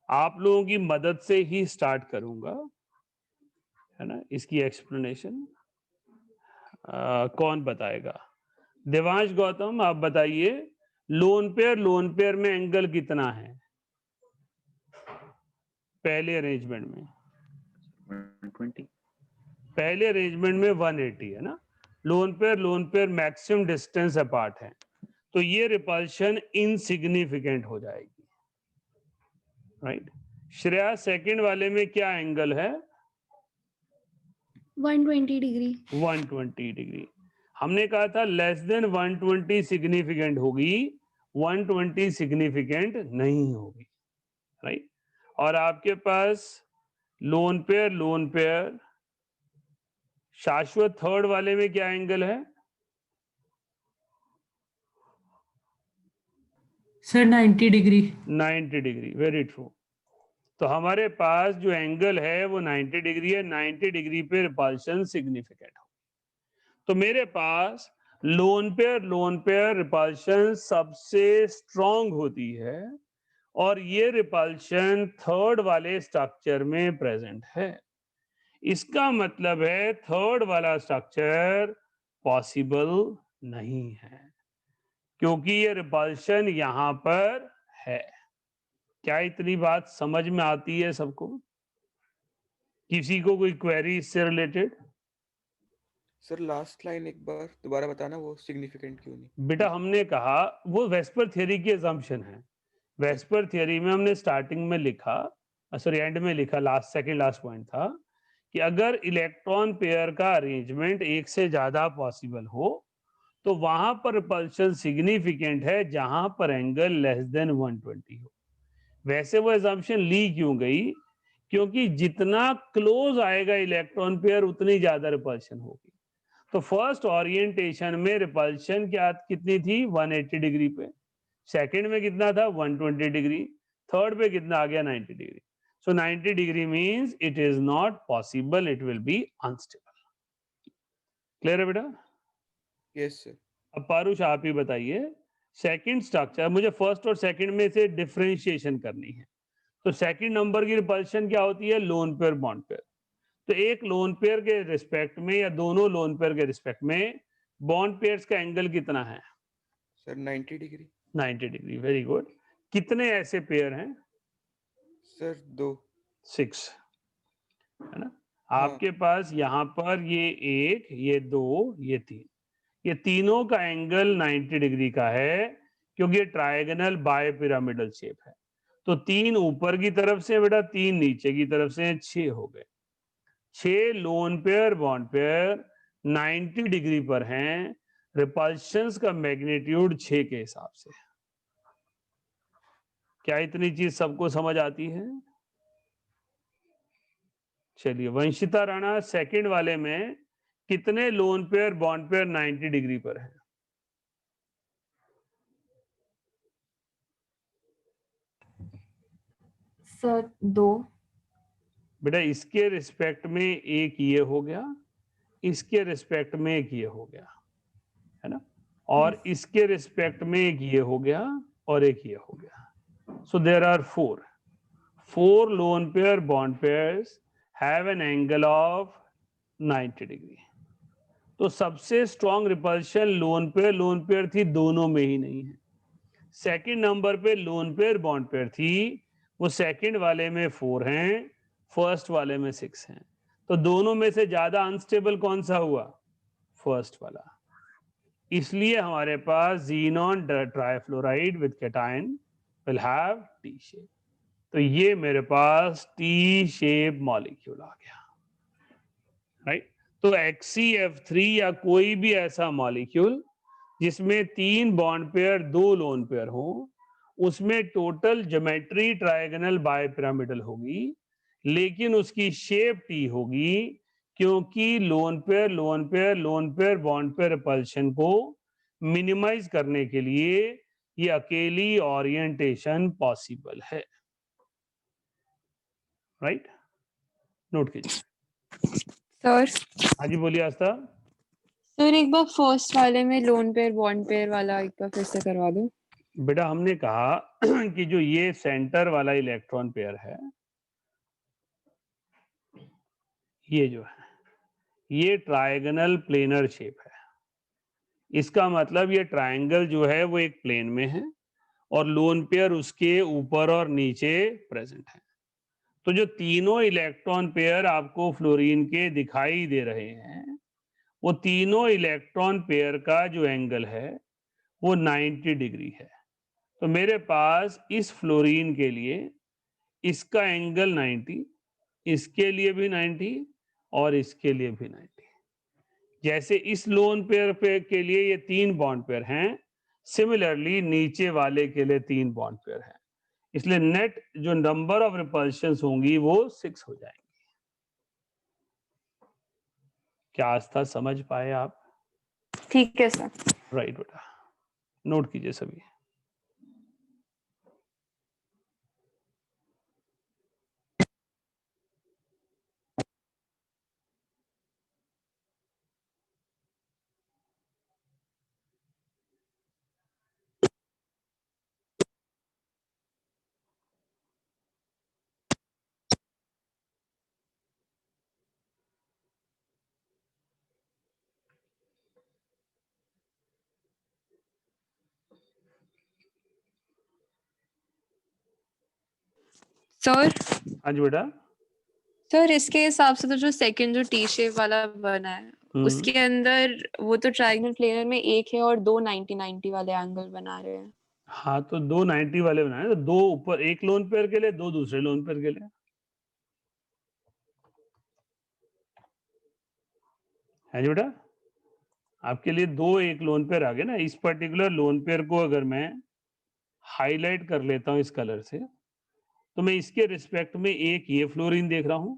S1: आप लोगों की मदद से ही स्टार्ट करूंगा, है ना, इसकी एक्सप्लेनेशन। कौन बताएगा? देवांश गौतम आप बताइए, लोन पेयर में एंगल कितना है पहले अरेंजमेंट में?
S8: 120।
S1: पहले अरेंजमेंट में 180 है ना। Lone pair maximum distance apart है, तो ये रिपल्शन इनसिग्निफिकेंट हो जाएगी, राइट। श्रेया, सेकंड वाले में क्या एंगल है?
S6: 120 डिग्री।
S1: 120 डिग्री। हमने कहा था लेस देन 120 सिग्निफिकेंट होगी, 120 सिग्निफिकेंट नहीं होगी, राइट। और आपके पास लोन पेयर शाश्वत थर्ड वाले में क्या एंगल है?
S9: Sir 90 degree.
S1: 90 degree, very true. तो हमारे पास जो एंगल है वो 90 डिग्री है। 90 डिग्री पे रिपल्शन सिग्निफिकेंट हो, तो मेरे पास लोन पेयर रिपल्शन सबसे स्ट्रॉन्ग होती है, और ये रिपल्शन थर्ड वाले स्ट्रक्चर में प्रेजेंट है। इसका मतलब है थर्ड वाला स्ट्रक्चर पॉसिबल नहीं है, क्योंकि ये रिपल्शन यहां पर है। क्या इतनी बात समझ में आती है सबको? किसी को कोई क्वेरी इससे रिलेटेड?
S10: सर लास्ट लाइन एक बार दोबारा बताना, वो सिग्निफिकेंट क्यों नहीं?
S1: बेटा हमने कहा वो वेस्पर थ्योरी की असम्पशन है। वेस्पर थ्योरी में हमने स्टार्टिंग में लिखा, सॉरी एंड में लिखा, सेकंड लास्ट पॉइंट था कि अगर इलेक्ट्रॉन पेयर का अरेंजमेंट एक से ज्यादा पॉसिबल हो तो वहां पर रिपल्शन सिग्निफिकेंट है जहां पर एंगल लेस देन 120 हो। वैसे वो असम्पशन ली क्यों गई? क्योंकि जितना क्लोज आएगा इलेक्ट्रॉन पेयर उतनी ज्यादा रिपल्शन होगी। तो फर्स्ट ओरिएंटेशन में रिपल्शन क्या कितनी थी? 180 डिग्री पे। सेकंड में कितना था? 120 डिग्री। थर्ड पे कितना आ गया? 90 degree. So 90 degree means it is not possible, it will B unstable. Clear है बेटा?
S10: Yes sir.
S1: अब पारुष आप ही बताइए, सेकंड स्ट्रक्चर, मुझे फर्स्ट और सेकंड में से डिफरेंशिएशन करनी है। तो सेकंड नंबर की रिपल्शन क्या होती है? Loan pair bond pair. तो एक लोन पेयर के रिस्पेक्ट में या दोनों लोन पेयर के रिस्पेक्ट में बॉन्ड पेयर्स का एंगल कितना है?
S10: Sir 90 degree.
S1: 90 degree, very good. कितने ऐसे पेयर हैं?
S10: सर 2।
S1: 6, है ना। आपके पास यहाँ पर ये 1, ये 2, ये 3, ये तीनों का एंगल 90 डिग्री का है, क्योंकि ये ट्रायगोनल बायपिरामिडल शेप है। तो 3 ऊपर की तरफ से बेटा, 3 नीचे की तरफ से, 6 हो गए। 6 loan pair bond pair 90 degree पर हैं। रिपल्शंस का मैग्नीट्यूड 6 के हिसाब से। क्या इतनी चीज सबको समझ आती है? चलिए, वंशिता राणा, सेकंड वाले में कितने loan pair bond pair 90 degree पर है?
S11: सर 2।
S1: बेटा इसके रिस्पेक्ट में एक ये हो गया, इसके रिस्पेक्ट में एक ये हो गया, है ना, और इसके रिस्पेक्ट में एक ये हो गया और एक ये हो गया। So there are 4 lone pair bond pairs have an angle of 90 degree. तो सबसे स्ट्रॉन्ग रिपल्शन लोन पेयर थी, दोनों में ही नहीं है। सेकंड नंबर पे लोन पेयर बॉन्ड पेयर थी, वो सेकंड वाले में 4 हैं, फर्स्ट वाले में 6 हैं। तो दोनों में से ज्यादा अनस्टेबल कौन सा हुआ? फर्स्ट वाला। इसलिए हमारे पास xenon trifluoride with cation will have T shape. तो ये मेरे पास टी शेप मॉलिक्यूल आ गया, राइट। तो HCF3 या कोई भी ऐसा मॉलिक्यूल जिसमें 3 बॉन्ड पेयर 2 लोन पेयर हो, उसमें टोटल ज्योमेट्री ट्रायगोनल बाइपिरामिडल होगी, लेकिन उसकी शेप टी होगी, क्योंकि loan pair lone pair lone pair bond pair repulsion को मिनिमाइज करने के लिए ये अकेली ओरिएंटेशन पॉसिबल है, राइट। नोट कीजिए।
S11: सर
S1: हाँ जी बोलिए आस्था।
S11: सर एक बार फर्स्ट वाले में लोन पेयर बॉन्ड पेयर वाला एक बार फिर से करवा दो।
S1: बेटा हमने कहा कि जो ये सेंटर वाला इलेक्ट्रॉन पेयर है, ये जो है ये ट्रायगोनल प्लेनर शेप है। इसका मतलब ये ट्रायंगल जो है वो एक प्लेन में है और लोन पेयर उसके ऊपर और नीचे प्रेजेंट है। तो जो तीनों इलेक्ट्रॉन पेयर आपको फ्लोरीन के दिखाई दे रहे हैं, वो तीनों इलेक्ट्रॉन पेयर का जो एंगल है वो 90 डिग्री है। तो मेरे पास इस फ्लोरीन के लिए इसका एंगल 90, इसके लिए भी 90 और इसके लिए भी 90। जैसे इस लोन पेयर पे के लिए ये 3 बॉन्ड पेयर हैं, सिमिलरली नीचे वाले के लिए 3 बॉन्ड पेयर हैं, इसलिए नेट जो नंबर ऑफ रिपल्शंस होंगी वो 6 हो जाएंगी। क्या आस्था समझ पाए आप?
S11: ठीक है सर।
S1: राइट बेटा, नोट कीजिए सभी।
S11: सर
S1: हाँ जी बेटा।
S11: सर इसके हिसाब से तो जो सेकंड जो टी शेप वाला बना है उसके अंदर वो तो ट्रायंगल प्लेनर में एक है और 2 90-90 वाले एंगल बना रहे हैं।
S1: हाँ तो 2 90 वाले बनाए, तो 2 ऊपर एक लोन पेयर के लिए, 2 दूसरे लोन पेयर के लिए, है जी बेटा। आपके लिए 2 एक लोन पेयर आ गए ना। इस पर्टिकुलर लोन पेयर को अगर मैं हाईलाइट कर लेता हूं इस कलर से, तो मैं इसके रिस्पेक्ट में एक ये फ्लोरीन देख रहा हूं,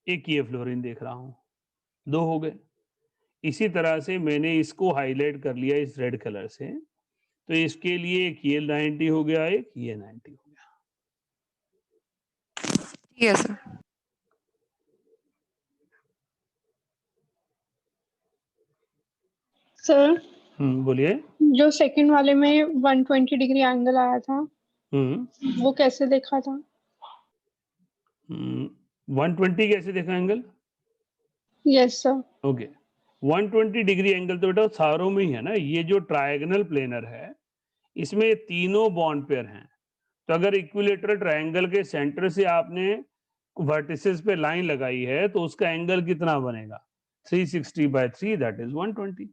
S1: एक ये फ्लोरीन देख रहा हूं, 2 हो गए। इसी तरह से मैंने इसको हाईलाइट कर लिया इस रेड कलर से, तो इसके लिए एक ये 90 हो गया, एक ये 90 हो गया।
S11: Yes sir.
S2: सर
S1: बोलिए।
S2: जो सेकंड वाले में 120 डिग्री एंगल आया था वो कैसे देखा था?
S1: 120 कैसे देखा angle?
S2: Yes sir.
S1: Okay, 120 degree angle तो बेटा सारों में ही है ना। ये जो ट्रायगोनल प्लेनर है इसमें तीनों बॉन्ड पेयर हैं, तो अगर इक्विलेटरल ट्रायंगल के सेंटर से आपने वर्टिसेस पे लाइन लगाई है तो उसका एंगल कितना बनेगा? 360/3, दैट इज 120।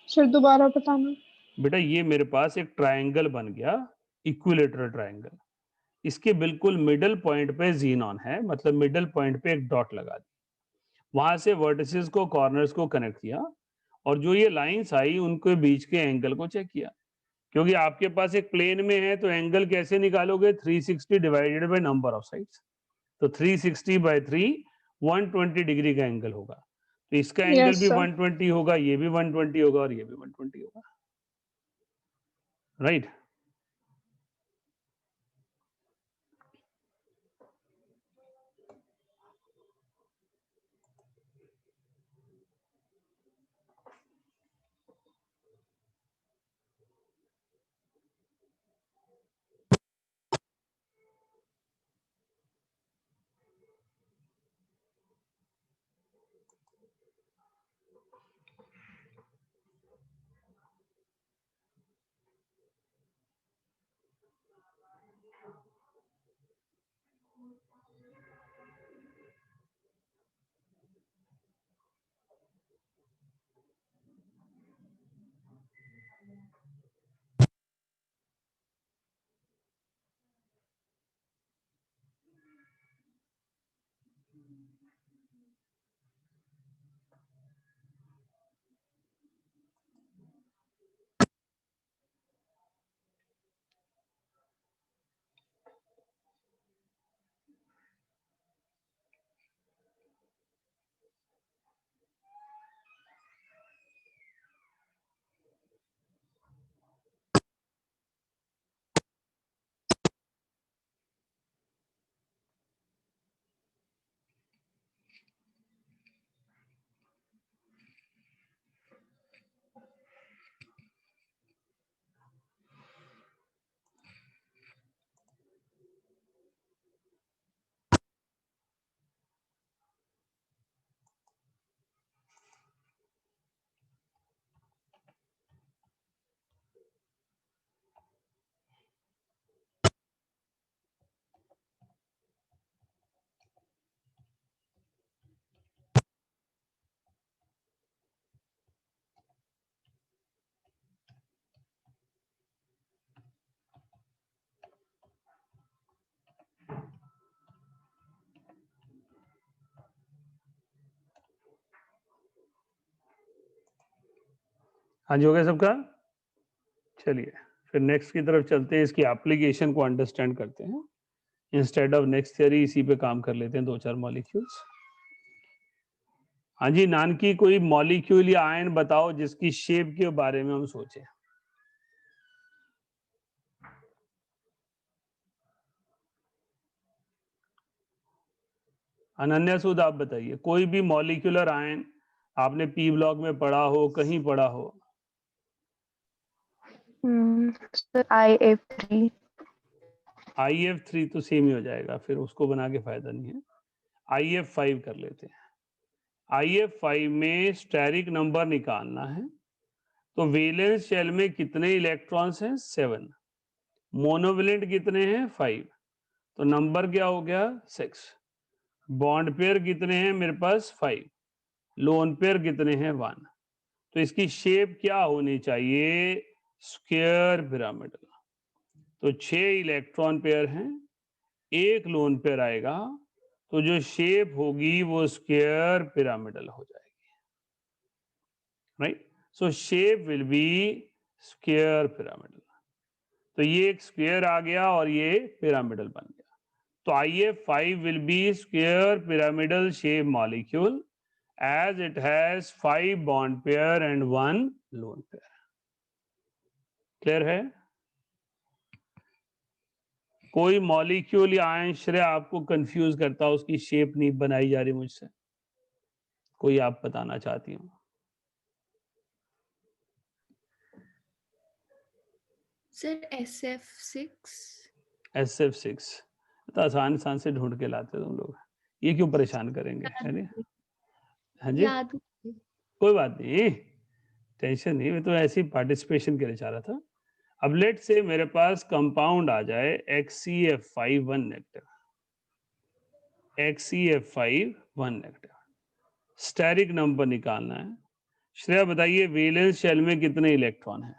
S2: सर दोबारा बताना।
S1: बेटा ये मेरे पास एक ट्रायंगल बन गया, इक्विलेटरल ट्रायंगल। इसके बिल्कुल मिडल पॉइंट पे जीनॉन है, मतलब मिडल पॉइंट पे एक डॉट लगा दी, वहां से वर्टिसेस को कॉर्नर्स को कनेक्ट किया और जो ये लाइंस आई उनके बीच के एंगल को चेक किया। क्योंकि आपके पास एक प्लेन में है तो एंगल कैसे निकालोगे? 360 divided by number of sides. तो 360/3 120 डिग्री का एंगल होगा, तो इसका एंगल
S2: यस
S1: भी
S2: सर।
S1: 120 होगा, ये भी 120 होगा और ये भी 120 होगा, राइट। हाँ जी, हो गया सबका? चलिए फिर नेक्स्ट की तरफ चलते हैं, इसकी एप्लीकेशन को अंडरस्टैंड करते हैं। इंस्टेड ऑफ नेक्स्ट थियरी इसी पे काम कर लेते हैं, 2-4 मॉलिक्यूल्स। हाँ जी, नानकी कोई मॉलिक्यूल या आयन बताओ जिसकी शेप के बारे में हम सोचें। अनन्या सूद आप बताइए, कोई भी मॉलिक्यूलर आयन आपने पी ब्लॉक में पढ़ा हो, कहीं पढ़ा हो।
S5: Sir IF3।
S1: IF3 तो सेम ही हो जाएगा, फिर उसको बना के फायदा नहीं है। IF5 कर लेते हैं। IF5 में स्टेरिक नंबर निकालना है, तो वैलेंस शेल में कितने इलेक्ट्रॉन्स हैं? 7। मोनोवेलेंट कितने हैं? 5। तो नंबर क्या हो गया? 6। बॉन्ड पेयर कितने हैं मेरे पास? 5। लोन पेयर कितने हैं? 1। तो इसकी शेप क्या होनी चाहिए? Square pyramidal. तो 6 इलेक्ट्रॉन पेयर हैं, 1 लोन पेयर आएगा, तो जो शेप होगी वो स्क्वायर पिरामिडल हो जाएगी, right? So shape will B square pyramidal. तो ये एक स्क्वायर आ गया और ये पिरामिडल बन गया। तो IF5 will be square pyramidal shape molecule as it has 5 bond pair and 1 lone pair. Clear है? कोई मॉलिक्यूल या आयन श्रेय आपको कंफ्यूज करता हो, उसकी शेप नहीं बनाई जा रही मुझसे, कोई आप बताना चाहती हूँ?
S6: Sir SF6।
S1: SF6 तो आसान से ढूंढ के लाते तुम लोग, ये क्यों परेशान करेंगे, है नहीं? हाँ जी,
S6: याद
S1: कोई बात नहीं, टेंशन नहीं, मैं तो ऐसी पार्टिसिपेशन के लिए चाह रहा था। अब लेट से मेरे पास कंपाउंड आ जाए XCF5 1 negative, XCF5 1 negative, steric number निकालना है। श्रेया बताइए वैलेंस शेल में कितने इलेक्ट्रॉन हैं?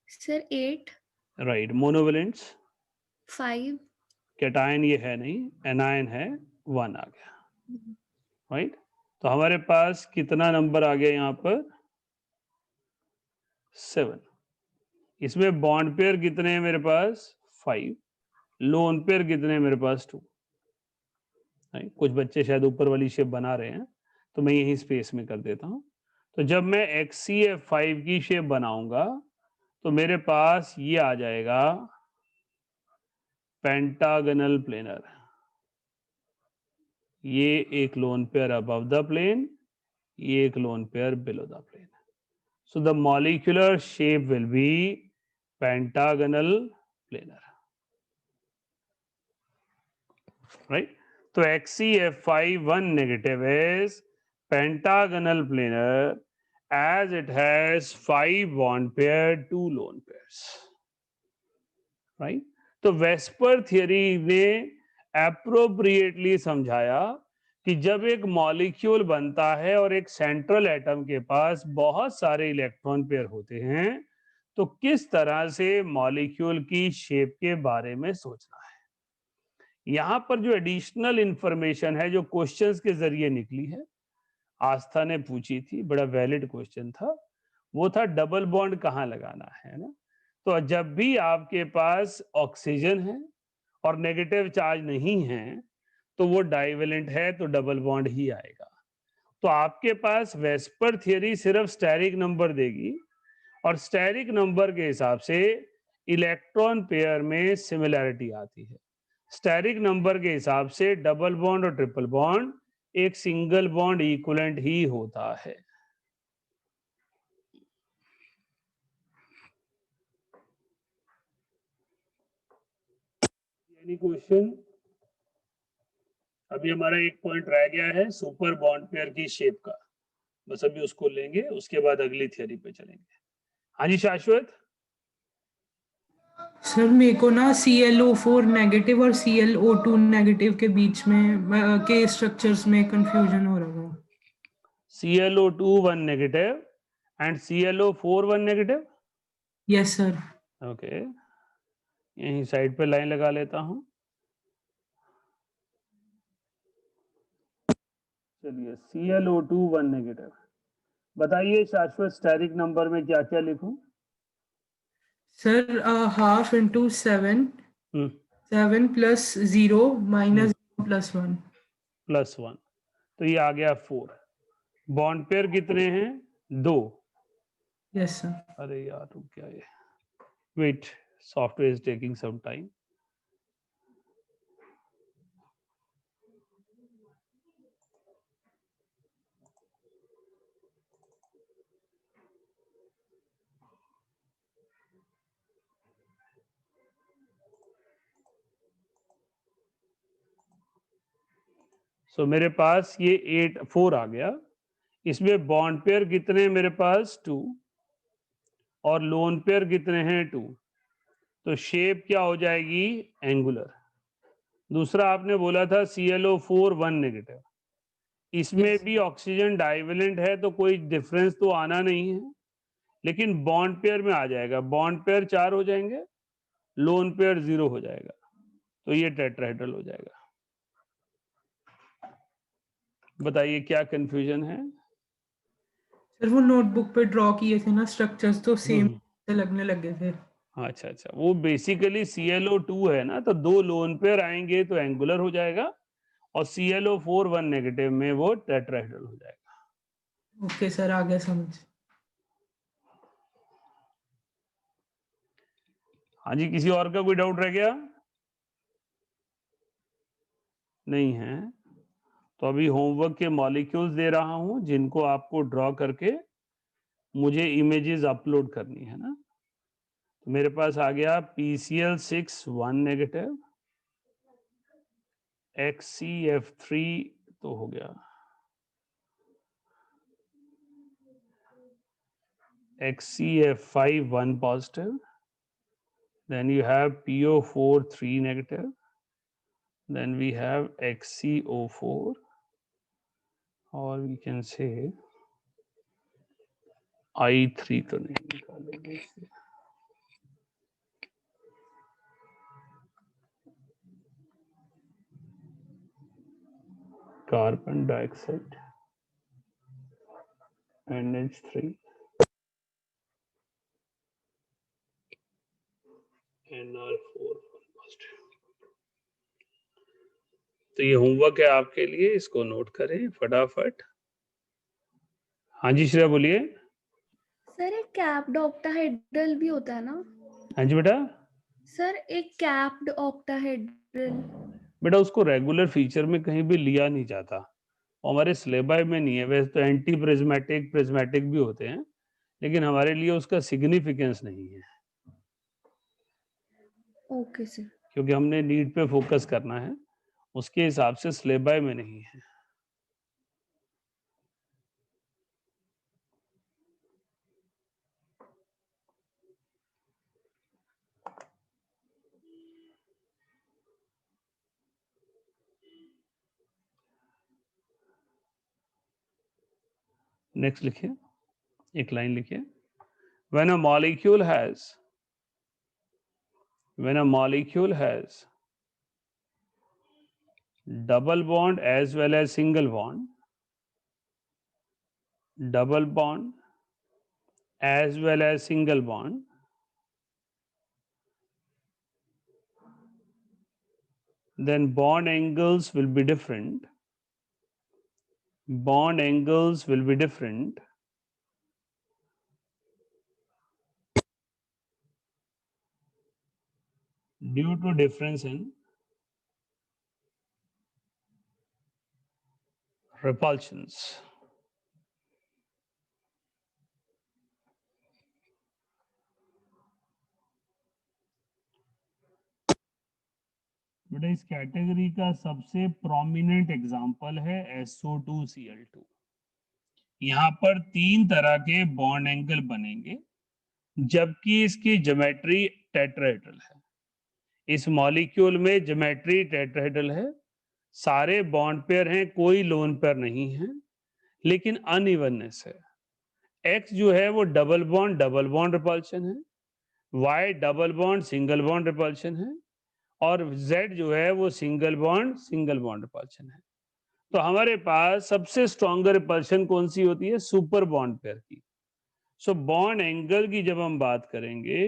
S6: सर 8।
S1: राइट। मोनोवेलेंट्स?
S6: 5।
S1: कैटायन ये है नहीं, एनायन है, 1 आ गया, राइट? तो हमारे पास कितना नंबर आ गया यहाँ पर? 7। इसमें बॉन्ड पेयर कितने हैं मेरे पास? 5। लोन पेयर कितने हैं मेरे पास? 2। कुछ बच्चे शायद ऊपर वाली शेप बना रहे हैं, तो मैं यही स्पेस में कर देता हूं। तो जब मैं XCF5 की शेप बनाऊंगा तो मेरे पास ये आ जाएगा पेंटागनल प्लेनर। ये एक lone pair above the plane, ये एक lone pair below the plane. So the molecular shape will be pentagonal planar, right? तो XCF5 1 negative is pentagonal planar as it has 5 bond pair, 2 lone pairs, right? तो VSEPR theory ने appropriately समझाया कि जब एक molecule बनता है और एक सेंट्रल एटम के पास बहुत सारे इलेक्ट्रॉन पेयर होते हैं, तो किस तरह से मॉलिक्यूल की शेप के बारे में सोचना है। यहां पर जो एडिशनल इंफॉर्मेशन है जो क्वेश्चंस के जरिए निकली है, आस्था ने पूछी थी, बड़ा वैलिड क्वेश्चन था, वो था डबल बॉन्ड कहाँ लगाना है ना। तो जब भी आपके पास ऑक्सीजन है और नेगेटिव चार्ज नहीं है तो वो डाइवेलेंट है, तो डबल बॉन्ड ही आएगा। तो आपके पास वेस्पर थियरी सिर्फ स्टेरिक नंबर देगी और स्टेरिक नंबर के हिसाब से इलेक्ट्रॉन पेयर में सिमिलैरिटी आती है। स्टेरिक नंबर के हिसाब से डबल बॉन्ड और ट्रिपल बॉन्ड एक सिंगल बॉन्ड इक्विवेलेंट ही होता है। Any question? अभी हमारा एक पॉइंट रह गया है सुपर बॉन्ड पेयर की शेप का, बस अभी उसको लेंगे, उसके बाद अगली थियरी पे चलेंगे। हाँ जी शाश्वत?
S9: सर मेरे को ना ClO4 नेगेटिव और ClO2 नेगेटिव के बीच में के स्ट्रक्चर्स में कंफ्यूजन हो रहा है।
S1: ClO2 1 negative and ClO4 1 negative?
S9: Yes sir.
S1: Okay, यहीं साइड पे लाइन लगा लेता हूं। चलिए ClO2 1 नेगेटिव, बताइए शाश्वत स्टेरिक नंबर में क्या क्या लिखूं?
S9: Sir half into 7, 7 plus 0 minus plus 1
S1: +1, तो ये आ गया 4। बॉन्ड पेयर कितने हैं? 2।
S9: Yes sir.
S1: अरे यार रुक क्या ये, wait, software is taking some time. So मेरे पास ये 4 आ गया। इसमें बॉन्ड पेयर कितने मेरे पास? 2, और लोन पेयर कितने हैं? 2। तो शेप क्या हो जाएगी? एंगुलर। दूसरा आपने बोला था ClO4 1 नेगेटिव, इसमें भी ऑक्सीजन डाइवेलेंट है तो कोई डिफरेंस तो आना नहीं है, लेकिन बॉन्ड पेयर में आ जाएगा। बॉन्ड पेयर 4 हो जाएंगे, लोन पेयर 0 हो जाएगा, तो ये टेट्राहेड्रल हो जाएगा। बताइए क्या कंफ्यूजन है?
S9: सर वो नोटबुक पे ड्रॉ किए थे ना स्ट्रक्चर्स, तो सेम लगने लगे थे।
S1: अच्छा अच्छा, वो बेसिकली ClO2 है ना, तो 2 लोन पेयर आएंगे तो एंगुलर हो जाएगा, और ClO4 1 नेगेटिव में वो टेट्राहेड्रल हो जाएगा।
S9: ओके सर, आ गया समझ।
S1: हाँ जी, किसी और का कोई डाउट रह गया? नहीं है तो अभी होमवर्क के मॉलिक्यूल्स दे रहा हूं जिनको आपको ड्रॉ करके मुझे इमेजेस अपलोड करनी है ना। तो मेरे पास आ गया PCl6 1 नेगेटिव, XCF3 तो हो गया, XCF5 1 positive, then you have PO4 3 negative, then we have XCO4, or we can say I3 तो नहीं निकालेंगे इससे। Carbon dioxide NH3 NR4 positive. तो ये होमवर्क है आपके लिए, इसको नोट करें फटाफट। हाँ जी श्रेया बोलिए।
S6: सर एक कैप्ड ऑक्टाहेड्रल भी होता है ना?
S1: हाँ जी बेटा।
S6: सर एक कैप्ड ऑक्टाहेड्रल,
S1: बेटा उसको रेगुलर फीचर में कहीं भी लिया नहीं जाता, हमारे सिलेबस में नहीं है। वैसे तो एंटी प्रिज्मेटिक प्रिज्मेटिक भी होते हैं, लेकिन हमारे लिए उसका सिग्निफिकेंस नहीं है।
S6: Okay sir.
S1: क्योंकि हमने नीड पे फोकस करना है, उसके हिसाब से सिलेबस में नहीं है। नेक्स्ट लिखिए, एक लाइन लिखिए। when a molecule has double bond as well as single bond, double bond as well as single bond, then bond angles will be different. Bond angles will be different due to difference in repulsions. बेटा इस category का सबसे prominent example है SO2Cl2। यहाँ पर 3 तरह के bond angle बनेंगे, जबकि इसकी ज्योमेट्री टेट्राहेड्रल है। इस मॉलिक्यूल में ज्योमेट्री टेट्राहेड्रल है, सारे बॉन्ड पेयर हैं, कोई लोन पेयर नहीं है, लेकिन अनइवननेस है। X जो है वो डबल बॉन्ड रिपल्शन है, Y double bond single bond repulsion है, और Z जो है वो सिंगल बॉन्ड रिपल्शन है। तो हमारे पास सबसे स्ट्रॉन्गर रिपल्शन कौन सी होती है? सुपर बॉन्ड पेयर की। सो बॉन्ड एंगल की जब हम बात करेंगे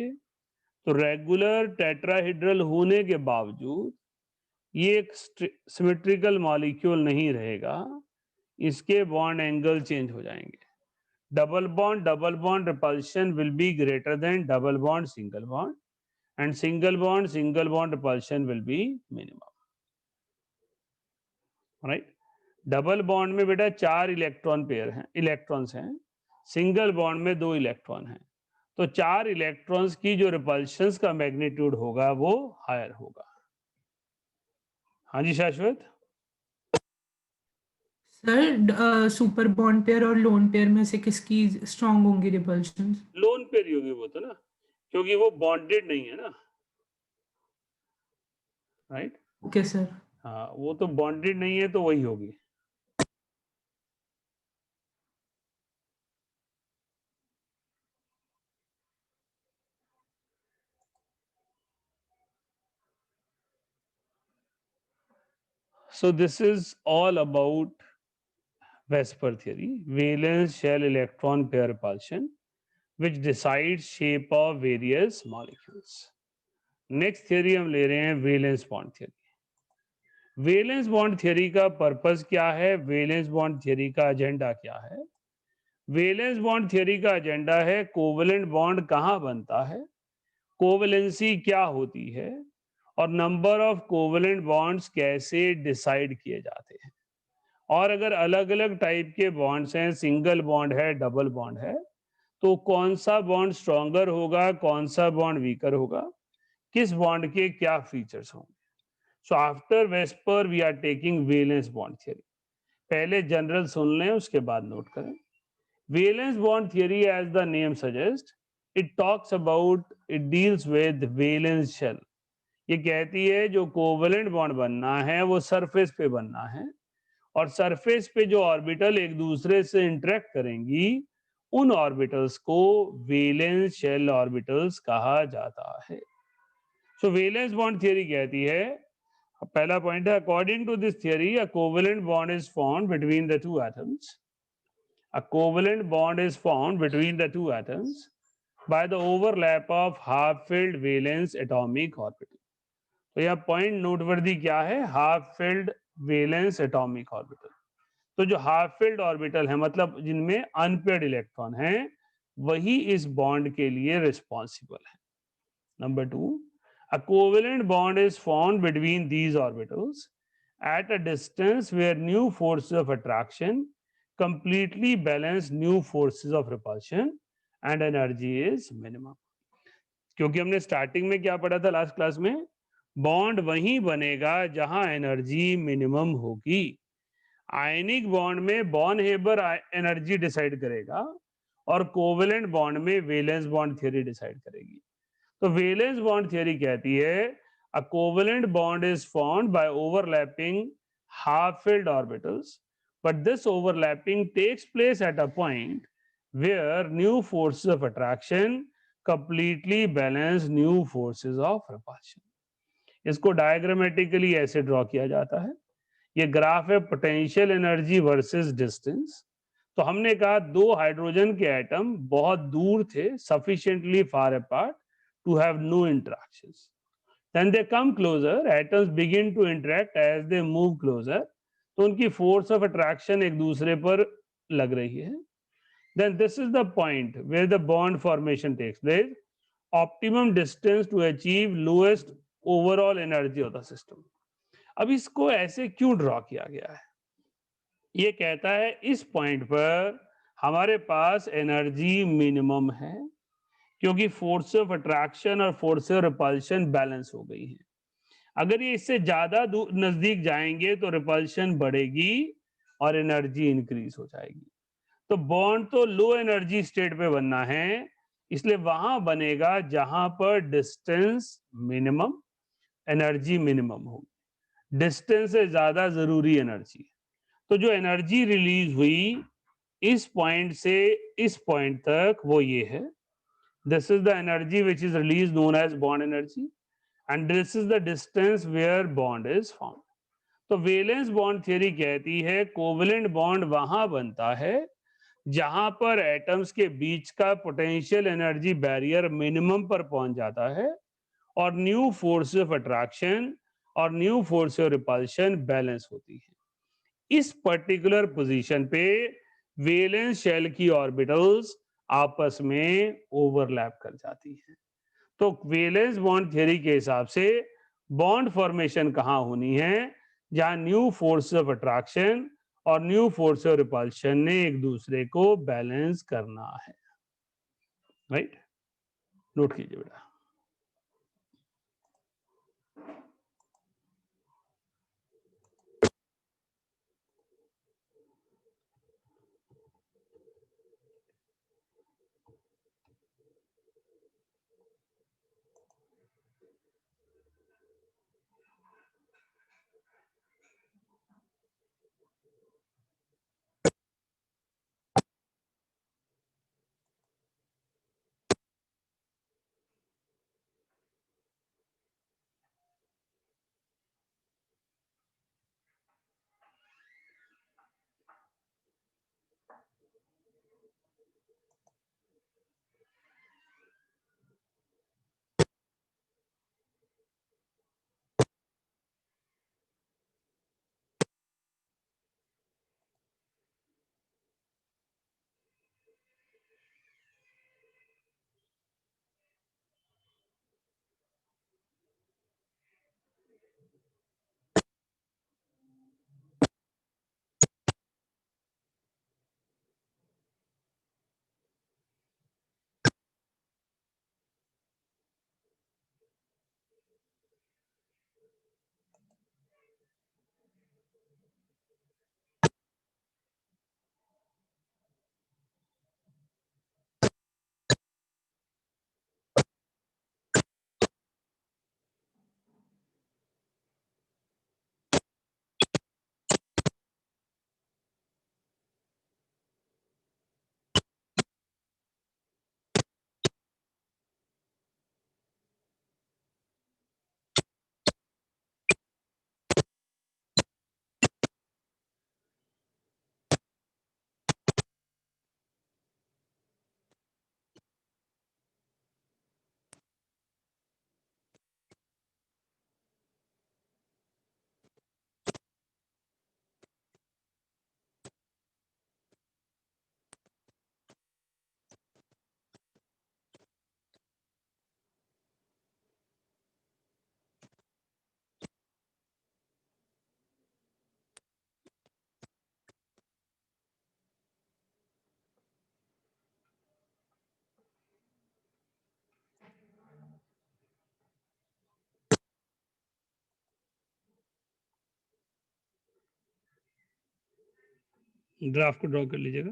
S1: तो रेगुलर टेट्राहेड्रल होने के बावजूद ये एक सिमेट्रिकल मॉलिक्यूल नहीं रहेगा, इसके बॉन्ड एंगल चेंज हो जाएंगे। Double bond repulsion will be greater than double bond single bond, and single bond repulsion will be minimum, right. Double bond में बेटा 4 इलेक्ट्रॉन्स हैं, सिंगल बॉन्ड में 2 इलेक्ट्रॉन हैं, तो 4 इलेक्ट्रॉन्स की जो रिपल्शंस का मैग्नीट्यूड होगा वो हायर होगा। हाँ जी शाश्वत।
S9: सर सुपर बॉन्ड पेयर और लोन पेयर में से किसकी स्ट्रांग होंगी रिपल्शन?
S1: लोन पेयर ही होगी वो तो ना, क्योंकि वो बॉन्डेड नहीं है ना, राइट।
S9: Okay sir.
S1: हाँ, वो तो बॉन्डेड नहीं है तो वही होगी। So this is all about Vesper theory, valence shell electron pair repulsion, which decides shape of various molecules. Next theory हम ले रहे हैं valence bond theory. Valence bond theory का पर्पस क्या है? वैलेंस बॉन्ड थियरी का एजेंडा क्या है? वैलेंस बॉन्ड थियरी का एजेंडा है कोवेलेंट बॉन्ड कहाँ बनता है, कोवेलेंसी क्या होती है, और नंबर ऑफ कोवेलेंट बॉन्ड्स कैसे डिसाइड किए जाते हैं, और अगर अलग अलग टाइप के बॉन्ड्स हैं, सिंगल बॉन्ड है, डबल बॉन्ड है, तो कौन सा बॉन्ड स्ट्रॉन्गर होगा, कौन सा बॉन्ड वीकर होगा, किस बॉन्ड के क्या फीचर्स होंगे। So after VSEPR we are taking valence bond theory. पहले जनरल सुन लें, उसके बाद नोट करें। Valence bond theory, as the name suggest, it talks about, it deals with valence shell. ये कहती है जो कोवेलेंट बॉन्ड बनना है वो सरफेस पे बनना है, और सरफेस पे जो ऑर्बिटल एक दूसरे से इंटरेक्ट करेंगी उन ऑर्बिटल्स को वैलेंस शेल ऑर्बिटल्स कहा जाता है। सो वैलेंस बॉन्ड थियरी कहती है, पहला पॉइंट है, according to this theory a covalent bond is formed between the two atoms. A covalent bond is formed between the two atoms by the overlap of half filled valence atomic orbital. तो यह point noteworthy क्या है? Half filled valence atomic orbital. तो जो half filled orbital है, मतलब जिनमें unpaired electron हैं, वही इस बॉन्ड के लिए रिस्पॉन्सिबल है। Number 2, a covalent bond is formed between these orbitals at a distance where new forces of attraction completely balance new forces of repulsion and energy is minimum। क्योंकि हमने starting में क्या पढ़ा था लास्ट क्लास में, bond वहीं बनेगा जहां एनर्जी मिनिमम होगी। आयनिक बॉन्ड में बॉन हेबर एनर्जी डिसाइड करेगा, और कोवेलेंट बॉन्ड में वैलेंस बॉन्ड थियरी डिसाइड करेगी। तो वैलेंस बॉन्ड थियरी कहती है a covalent bond is formed by overlapping half filled orbitals, but this overlapping takes place at a point where new forces of attraction completely balance new forces of repulsion. इसको diagrammatically ऐसे draw किया जाता है। ये graph है potential energy versus distance. तो हमने कहा दो हाइड्रोजन के एटम बहुत दूर थे, sufficiently far apart to have no interactions. Then they come closer, atoms begin to interact as they move closer. तो उनकी force of attraction एक दूसरे पर लग रही है। Then this is the point where the bond formation takes place. Optimum distance to achieve lowest overall energy of the system. अब इसको ऐसे क्यों ड्रॉ किया गया है? ये कहता है इस पॉइंट पर हमारे पास एनर्जी मिनिमम है, क्योंकि फोर्स ऑफ अट्रैक्शन और फोर्स ऑफ रिपल्शन बैलेंस हो गई है। अगर ये इससे ज्यादा नजदीक जाएंगे तो रिपल्शन बढ़ेगी और एनर्जी इंक्रीज हो जाएगी। तो बॉन्ड तो लो एनर्जी स्टेट पे बनना है, इसलिए वहां बनेगा जहां पर डिस्टेंस मिनिमम, एनर्जी मिनिमम होगी। डिस्टेंस से ज्यादा जरूरी एनर्जी। तो जो एनर्जी रिलीज हुई इस पॉइंट से इस पॉइंट तक वो ये है। This is the energy which is released, known as bond energy, and this is the distance where bond is formed. तो वैलेंस बॉन्ड थ्योरी कहती है कोवेलेंट बॉन्ड वहां बनता है जहां पर एटम्स के बीच का पोटेंशियल एनर्जी बैरियर मिनिमम पर पहुंच जाता है और न्यू फोर्स ऑफ अट्रैक्शन और new force of repulsion balance होती है। इस पर्टिकुलर पोजीशन पे वैलेंस शेल की ऑर्बिटल्स आपस में ओवरलैप कर जाती हैं। तो वैलेंस बॉन्ड थ्योरी के हिसाब से बॉन्ड फॉर्मेशन कहां होनी है? जहां न्यू फोर्स ऑफ अट्रैक्शन और न्यू फोर्स ऑफ रिपल्शन ने एक दूसरे को बैलेंस करना है। राइट, नोट कीजिए बेटा। ड्राफ्ट को ड्रॉ कर लीजिएगा।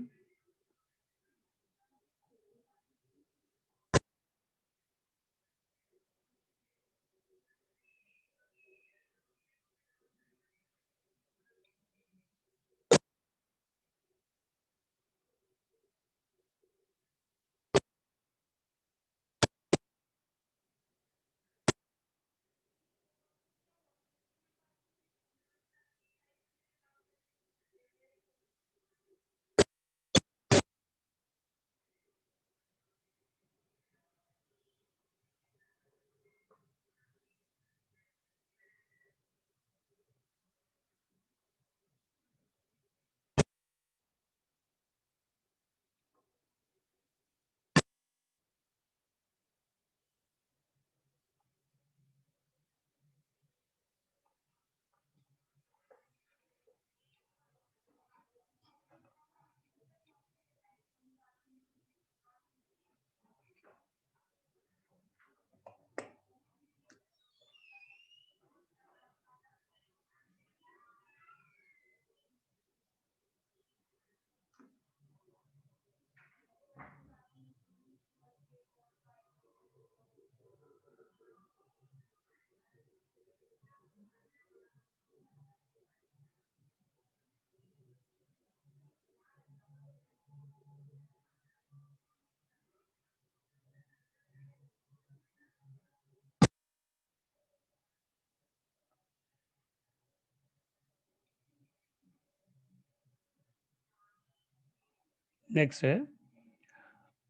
S1: नेक्स्ट है,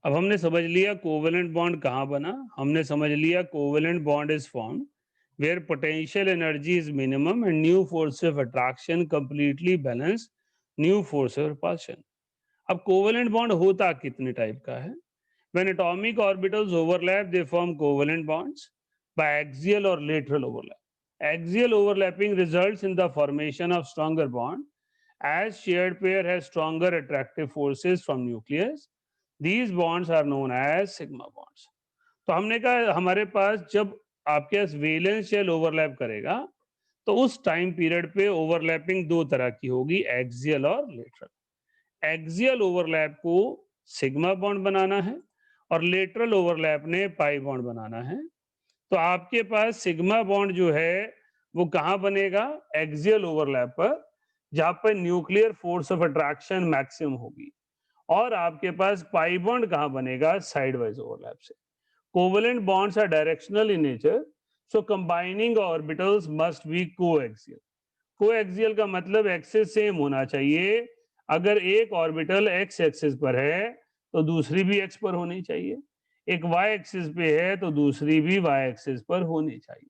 S1: अब हमने समझ लिया कोवेलेंट बॉन्ड कहाँ बना, हमने समझ लिया covalent bond is formed where potential energy is minimum and new force of attraction completely balance new force of repulsion. अब कोवेलेंट बॉन्ड होता कितने टाइप का है? When atomic orbitals overlap, they form covalent bonds by axial or lateral overlap. Axial overlapping results in the formation of stronger bond as shared pair has stronger attractive forces from nucleus. These bonds are known as sigma bonds. तो हमने कहा हमारे पास जब आपके पास valence shell overlap करेगा तो उस time period पे ओवरलैपिंग दो तरह की होगी, एक्सियल और लेटरल। एक्सियल ओवरलैप को सिग्मा बॉन्ड बनाना है और लेटरल ओवरलैप ने पाई बॉन्ड बनाना है। तो आपके पास सिग्मा बॉन्ड जो है वो कहाँ बनेगा? एक्सियल ओवरलैप पर, जहां पर nuclear force of attraction maximum होगी। और आपके पास पाई बॉन्ड कहाँ बनेगा? साइड वाइज ओवरलैप से। Covalent bonds are directional in nature, so combining orbitals must be coaxial. Coaxial का मतलब एक्सिस सेम होना चाहिए। अगर एक ऑर्बिटल एक्स एक्सिस पर है तो दूसरी भी एक्स पर होनी चाहिए, एक वाई एक्सिस पे है तो दूसरी भी वाई एक्सिस पर होनी चाहिए।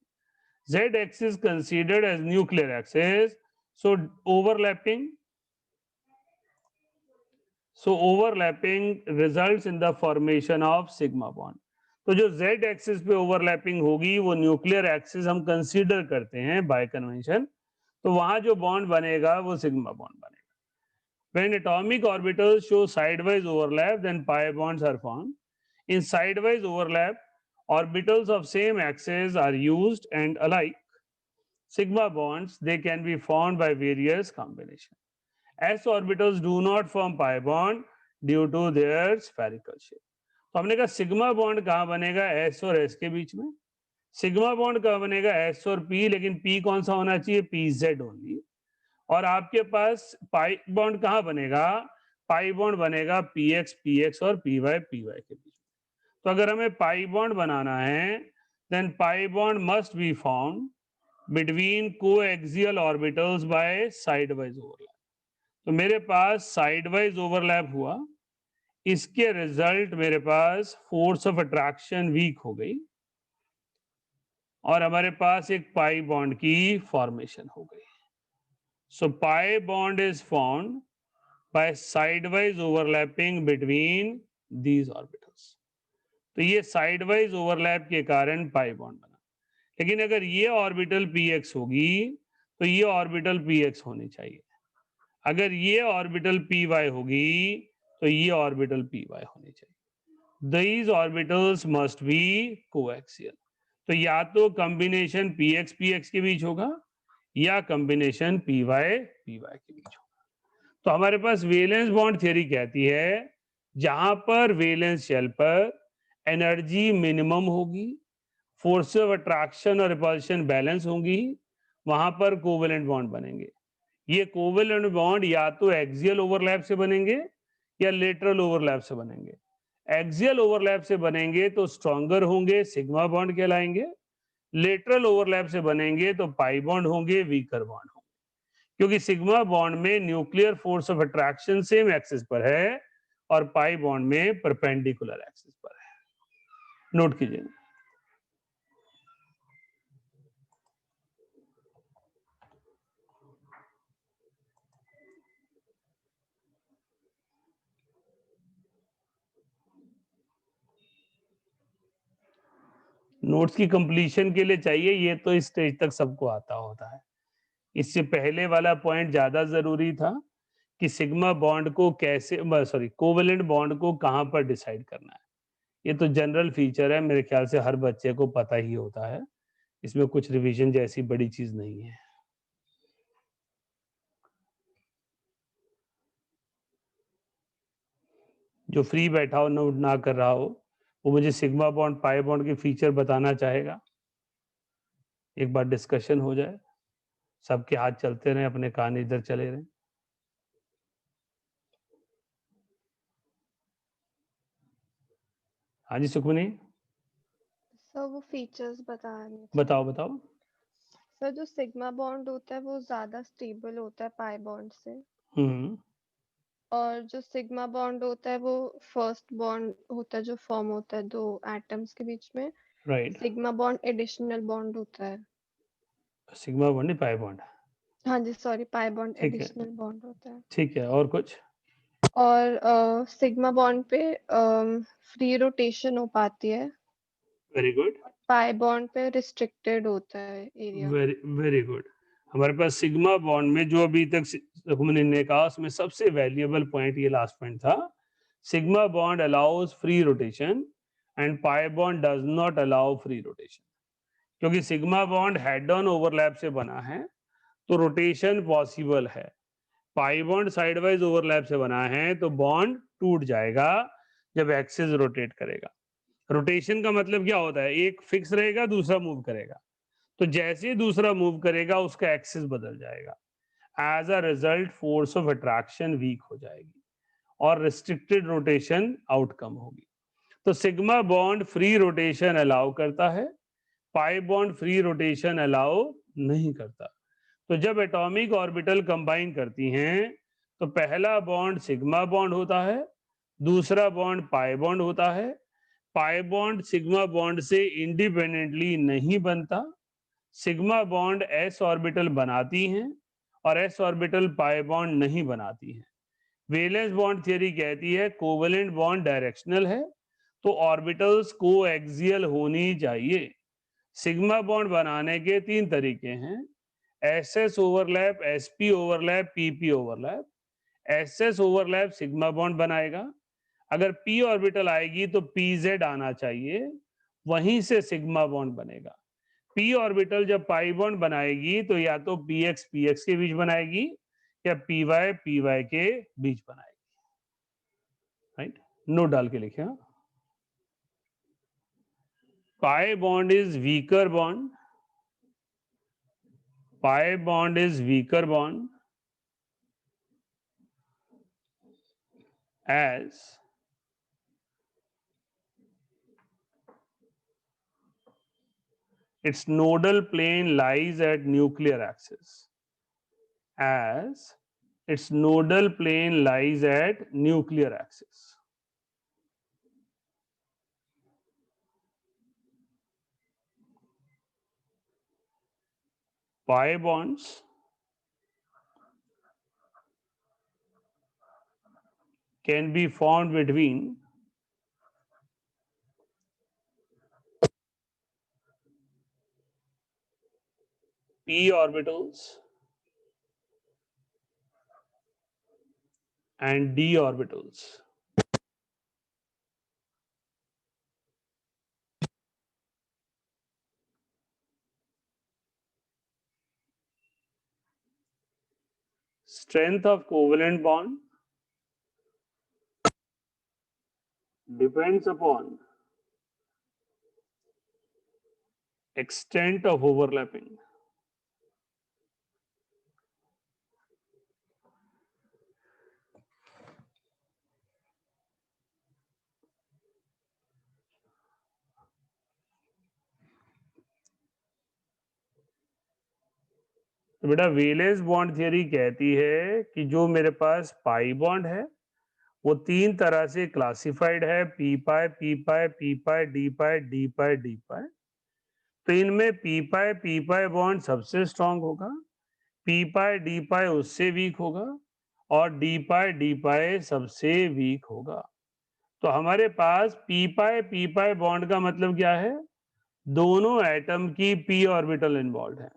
S1: Z axis considered as nuclear axis, so overlapping results in the formation of sigma bond. तो जो Z एक्सिस पे ओवरलैपिंग होगी वो न्यूक्लियर एक्सिस हम कंसीडर करते हैं बाय कन्वेंशन, तो वहां जो बॉन्ड बनेगा वो सिग्मा बॉन्ड बनेगा। When atomic orbitals show sidewise overlap, then pi bonds are formed. In sidewise overlap, orbitals of same axis are used and alike sigma bonds, they can be formed by various combinations. S orbitals do not form pi bond due to their spherical shape. तो हमने कहा sigma bond कहाँ बनेगा? S और S के बीच में। Sigma bond कहाँ बनेगा? एस और पी, लेकिन पी कौन सा होना चाहिए? P Z only. और आपके पास पाई बॉन्ड कहाँ बनेगा? पाई बॉन्ड बनेगा पी एक्स और पी वाई के बीच में। तो अगर हमें पाई बॉन्ड बनाना है then pi bond must be formed between coaxial orbitals by side wise overlap. तो मेरे पास साइड वाइज ओवरलैप हुआ, इसके रिजल्ट मेरे पास फोर्स ऑफ अट्रैक्शन वीक हो गई और हमारे पास एक पाई बॉन्ड की फॉर्मेशन हो गई। So pi bond is formed by sideways overlapping between these orbitals. तो ये साइडवाइज ओवरलैप के कारण पाई बॉन्ड बना। लेकिन अगर ये ऑर्बिटल पी एक्स होगी तो ये ऑर्बिटल पी एक्स होनी चाहिए, अगर ये ऑर्बिटल पी वाई होगी तो ये ऑर्बिटल पी वाई होनी चाहिए। These orbitals must be coaxial. तो या तो कॉम्बिनेशन पी एक्स के बीच होगा या कॉम्बिनेशन पी वाई के बीच होगा। तो हमारे पास वेलेंस बॉन्ड थ्योरी कहती है जहां पर वेलेंस शेल पर एनर्जी मिनिमम होगी, फोर्स ऑफ अट्रैक्शन और रिपल्शन बैलेंस होंगी, वहां पर कोवेलेंट बॉन्ड बनेंगे। ये कोवेलेंट बॉन्ड या तो एक्सियल ओवरलैप से बनेंगे या लेटरल ओवरलैप से बनेंगे। एक्सियल ओवरलैप से बनेंगे तो स्ट्रॉन्गर होंगे, सिग्मा बॉन्ड कहलाएंगे। लेटरल ओवरलैप से बनेंगे तो पाई बॉन्ड होंगे, वीकर बॉन्ड होंगे, क्योंकि सिग्मा बॉन्ड में nuclear force of attraction same axis पर है और पाई बॉन्ड में परपेंडिकुलर एक्सिस पर है। नोट कीजिए। नोट्स की कंप्लीशन के लिए चाहिए, ये तो इस स्टेज तक सबको आता होता है। इससे पहले वाला पॉइंट ज्यादा जरूरी था कि सिग्मा बॉन्ड को कैसे, कोवेलेंट बॉन्ड को कहां पर डिसाइड करना है। ये तो जनरल फीचर है, मेरे ख्याल से हर बच्चे को पता ही होता है, इसमें कुछ रिवीजन जैसी बड़ी चीज नहीं है। जो फ्री बैठा हो, नोट ना कर रहा हो, वो मुझे सिग्मा बॉन्ड पाई बॉन्ड के फीचर बताना चाहेगा। एक बार डिस्कशन हो जाए, सबके हाथ चलते रहे, अपने कान इधर चले रहे। हाँ जी सुखमनी,
S4: सर वो फीचर्स बताने थे।
S1: बताओ।
S4: सर जो सिग्मा बॉन्ड होता है वो ज्यादा स्टेबल होता है पाई बॉन्ड से।
S2: और जो सिग्मा बॉन्ड होता है वो फर्स्ट बॉन्ड होता है जो फॉर्म होता है दो एटम्स के बीच में।
S1: Right,
S2: sigma bond additional bond होता है।
S1: सिग्मा बॉन्ड नहीं, पाई बॉन्ड।
S2: हाँ जी सॉरी, पाई बॉन्ड
S1: ठीक है,
S2: एडिशनल बॉन्ड होता है।
S1: ठीक है, और कुछ?
S2: और सिग्मा बॉन्ड पे फ्री रोटेशन हो पाती है।
S1: वेरी गुड,
S2: पाई बॉन्ड पे रिस्ट्रिक्टेड होता है एरिया।
S1: Very very good. हमारे पास सिग्मा बॉन्ड में जो अभी तक हमने कहा उसमें सबसे वैल्यूएबल पॉइंट ये लास्ट पॉइंट था, sigma bond allows free rotation and pi bond does not allow free rotation. क्योंकि sigma bond head on overlap से बना है तो रोटेशन पॉसिबल है, पाई बॉन्ड साइडवाइज ओवरलैप से बना है तो बॉन्ड टूट जाएगा जब एक्सिस रोटेट करेगा। रोटेशन का मतलब क्या होता है, एक फिक्स रहेगा दूसरा मूव करेगा, तो जैसे ही दूसरा मूव करेगा उसका एक्सिस बदल जाएगा। As a result force of attraction weak हो जाएगी और रिस्ट्रिक्टेड रोटेशन आउटकम होगी। तो sigma bond free rotation allow करता है, pi bond free rotation allow नहीं करता। तो जब एटॉमिक ऑर्बिटल कंबाइन करती हैं तो पहला बॉन्ड सिग्मा बॉन्ड होता है, दूसरा बॉन्ड पाई बॉन्ड होता है। पाई बॉन्ड सिग्मा बॉन्ड से इंडिपेंडेंटली नहीं बनता, सिग्मा बॉन्ड एस ऑर्बिटल बनाती हैं और एस ऑर्बिटल पाई बॉन्ड नहीं बनाती हैं। वैलेंस बॉन्ड थ्योरी कहती है कोवेलेंट बॉन्ड डायरेक्शनल है तो ऑर्बिटल्स कोएक्सियल होनी चाहिए। सिग्मा बॉन्ड बनाने के 3 तरीके हैं, SS overlap, SP overlap, PP overlap. SS overlap sigma bond बनाएगा, अगर पी ऑर्बिटल आएगी तो पीजेड आना चाहिए, वहीं से सिग्मा बॉन्ड बनेगा। पी ऑर्बिटल जब पाई बॉन्ड बनाएगी तो या तो पीएक्स पीएक्स के बीच बनाएगी या पीवाई पीवाई के बीच बनाएगी। राइट, नोट डाल के लिखे। पाई bond is weaker bond, pi bond is weaker bond as its nodal plane lies at nuclear axis, as its nodal plane lies at nuclear axis. Pi bonds can be formed between p orbitals and d orbitals. Strength of covalent bond depends upon extent of overlapping. तो बेटा valence bond theory कहती है कि जो मेरे पास pi bond है वो 3 तरह से क्लासिफाइड है, पी पाई पी पाई पी पाई डी पाई डी पाई डी पाई। तो इनमें पी पाई बॉन्ड सबसे स्ट्रांग होगा, पी पाई डी पाई उससे वीक होगा और डी पाई सबसे वीक होगा। तो हमारे पास पी पाई बॉन्ड का मतलब क्या है, दोनों एटम की पी ऑर्बिटल इन्वॉल्व है।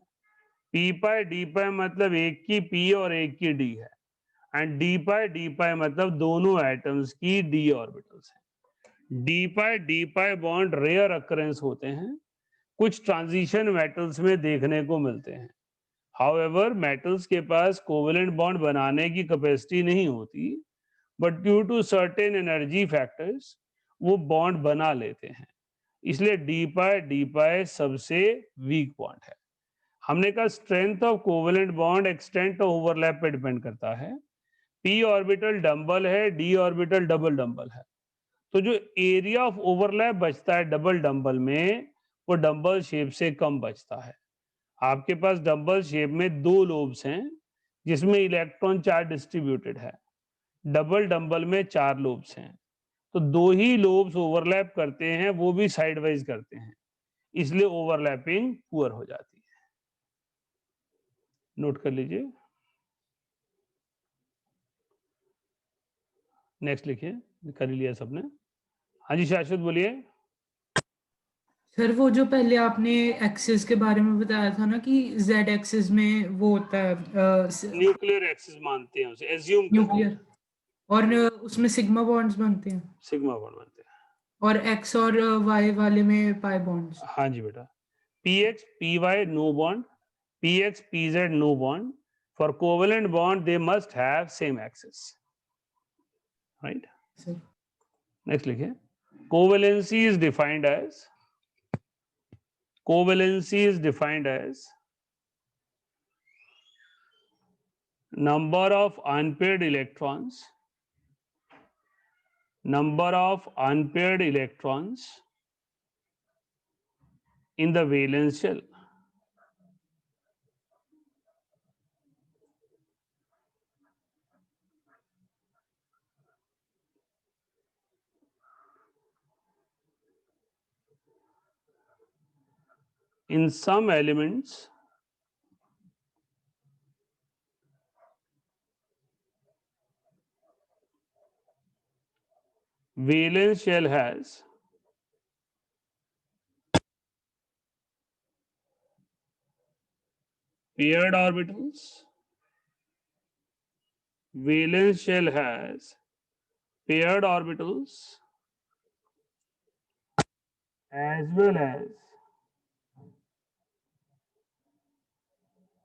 S1: पी पाई मतलब एक की पी और एक की डी है, एंड डी पाई मतलब दोनों एटम्स की डी ऑर्बिटल्स हैं। D pi bond rare occurrence होते हैं, कुछ ट्रांजिशन मेटल्स में देखने को मिलते हैं। हाउएवर मेटल्स के पास कोवेलेंट बॉन्ड बनाने की कैपेसिटी नहीं होती, but due to certain energy factors वो बॉन्ड बना लेते हैं, इसलिए डी पाई सबसे वीक बॉन्ड है। हमने कहा strength of covalent bond extent of overlap पे डिपेंड करता है। पी ऑर्बिटल डंबल है, डी ऑर्बिटल डबल डंबल है, तो जो एरिया ऑफ ओवरलैप बचता है डबल डंबल में वो डंबल शेप से कम बचता है। आपके पास डंबल शेप में 2 लोब्स हैं जिसमें इलेक्ट्रॉन चार्ज डिस्ट्रीब्यूटेड है, डबल डंबल में 4 लोब्स हैं, तो 2 ही लोब्स ओवरलैप करते हैं, वो भी साइड वाइज करते हैं, इसलिए ओवरलैपिंग पुअर हो जाती है। नोट कर लीजिए। नेक्स्ट लिखिए, कर लिया सबने। हाँ जी शाश्वत बोलिए।
S9: सर वो जो पहले आपने एक्सिस के बारे में बताया था ना कि जेड एक्सिस में वो होता है
S1: न्यूक्लियर एक्सिस मानते हैं उसे, एज्यूम करते हैं।
S9: न्यूक्लियर, और उसमें सिग्मा बॉन्ड्स बनते हैं,
S1: सिग्मा बॉन्ड बनते हैं।
S9: और एक्स और वाई वाले में पाई बॉन्ड्स।
S1: हाँ जी बेटा, px py no bond, px pz no bond. For covalent bond they must have same axis, right.
S9: Sir
S1: next लिखिए। Covalency is defined as, covalency is defined as number of unpaired electrons, number of unpaired electrons in the valence shell. In some elements, valence shell has paired orbitals. Valence shell has paired orbitals as well as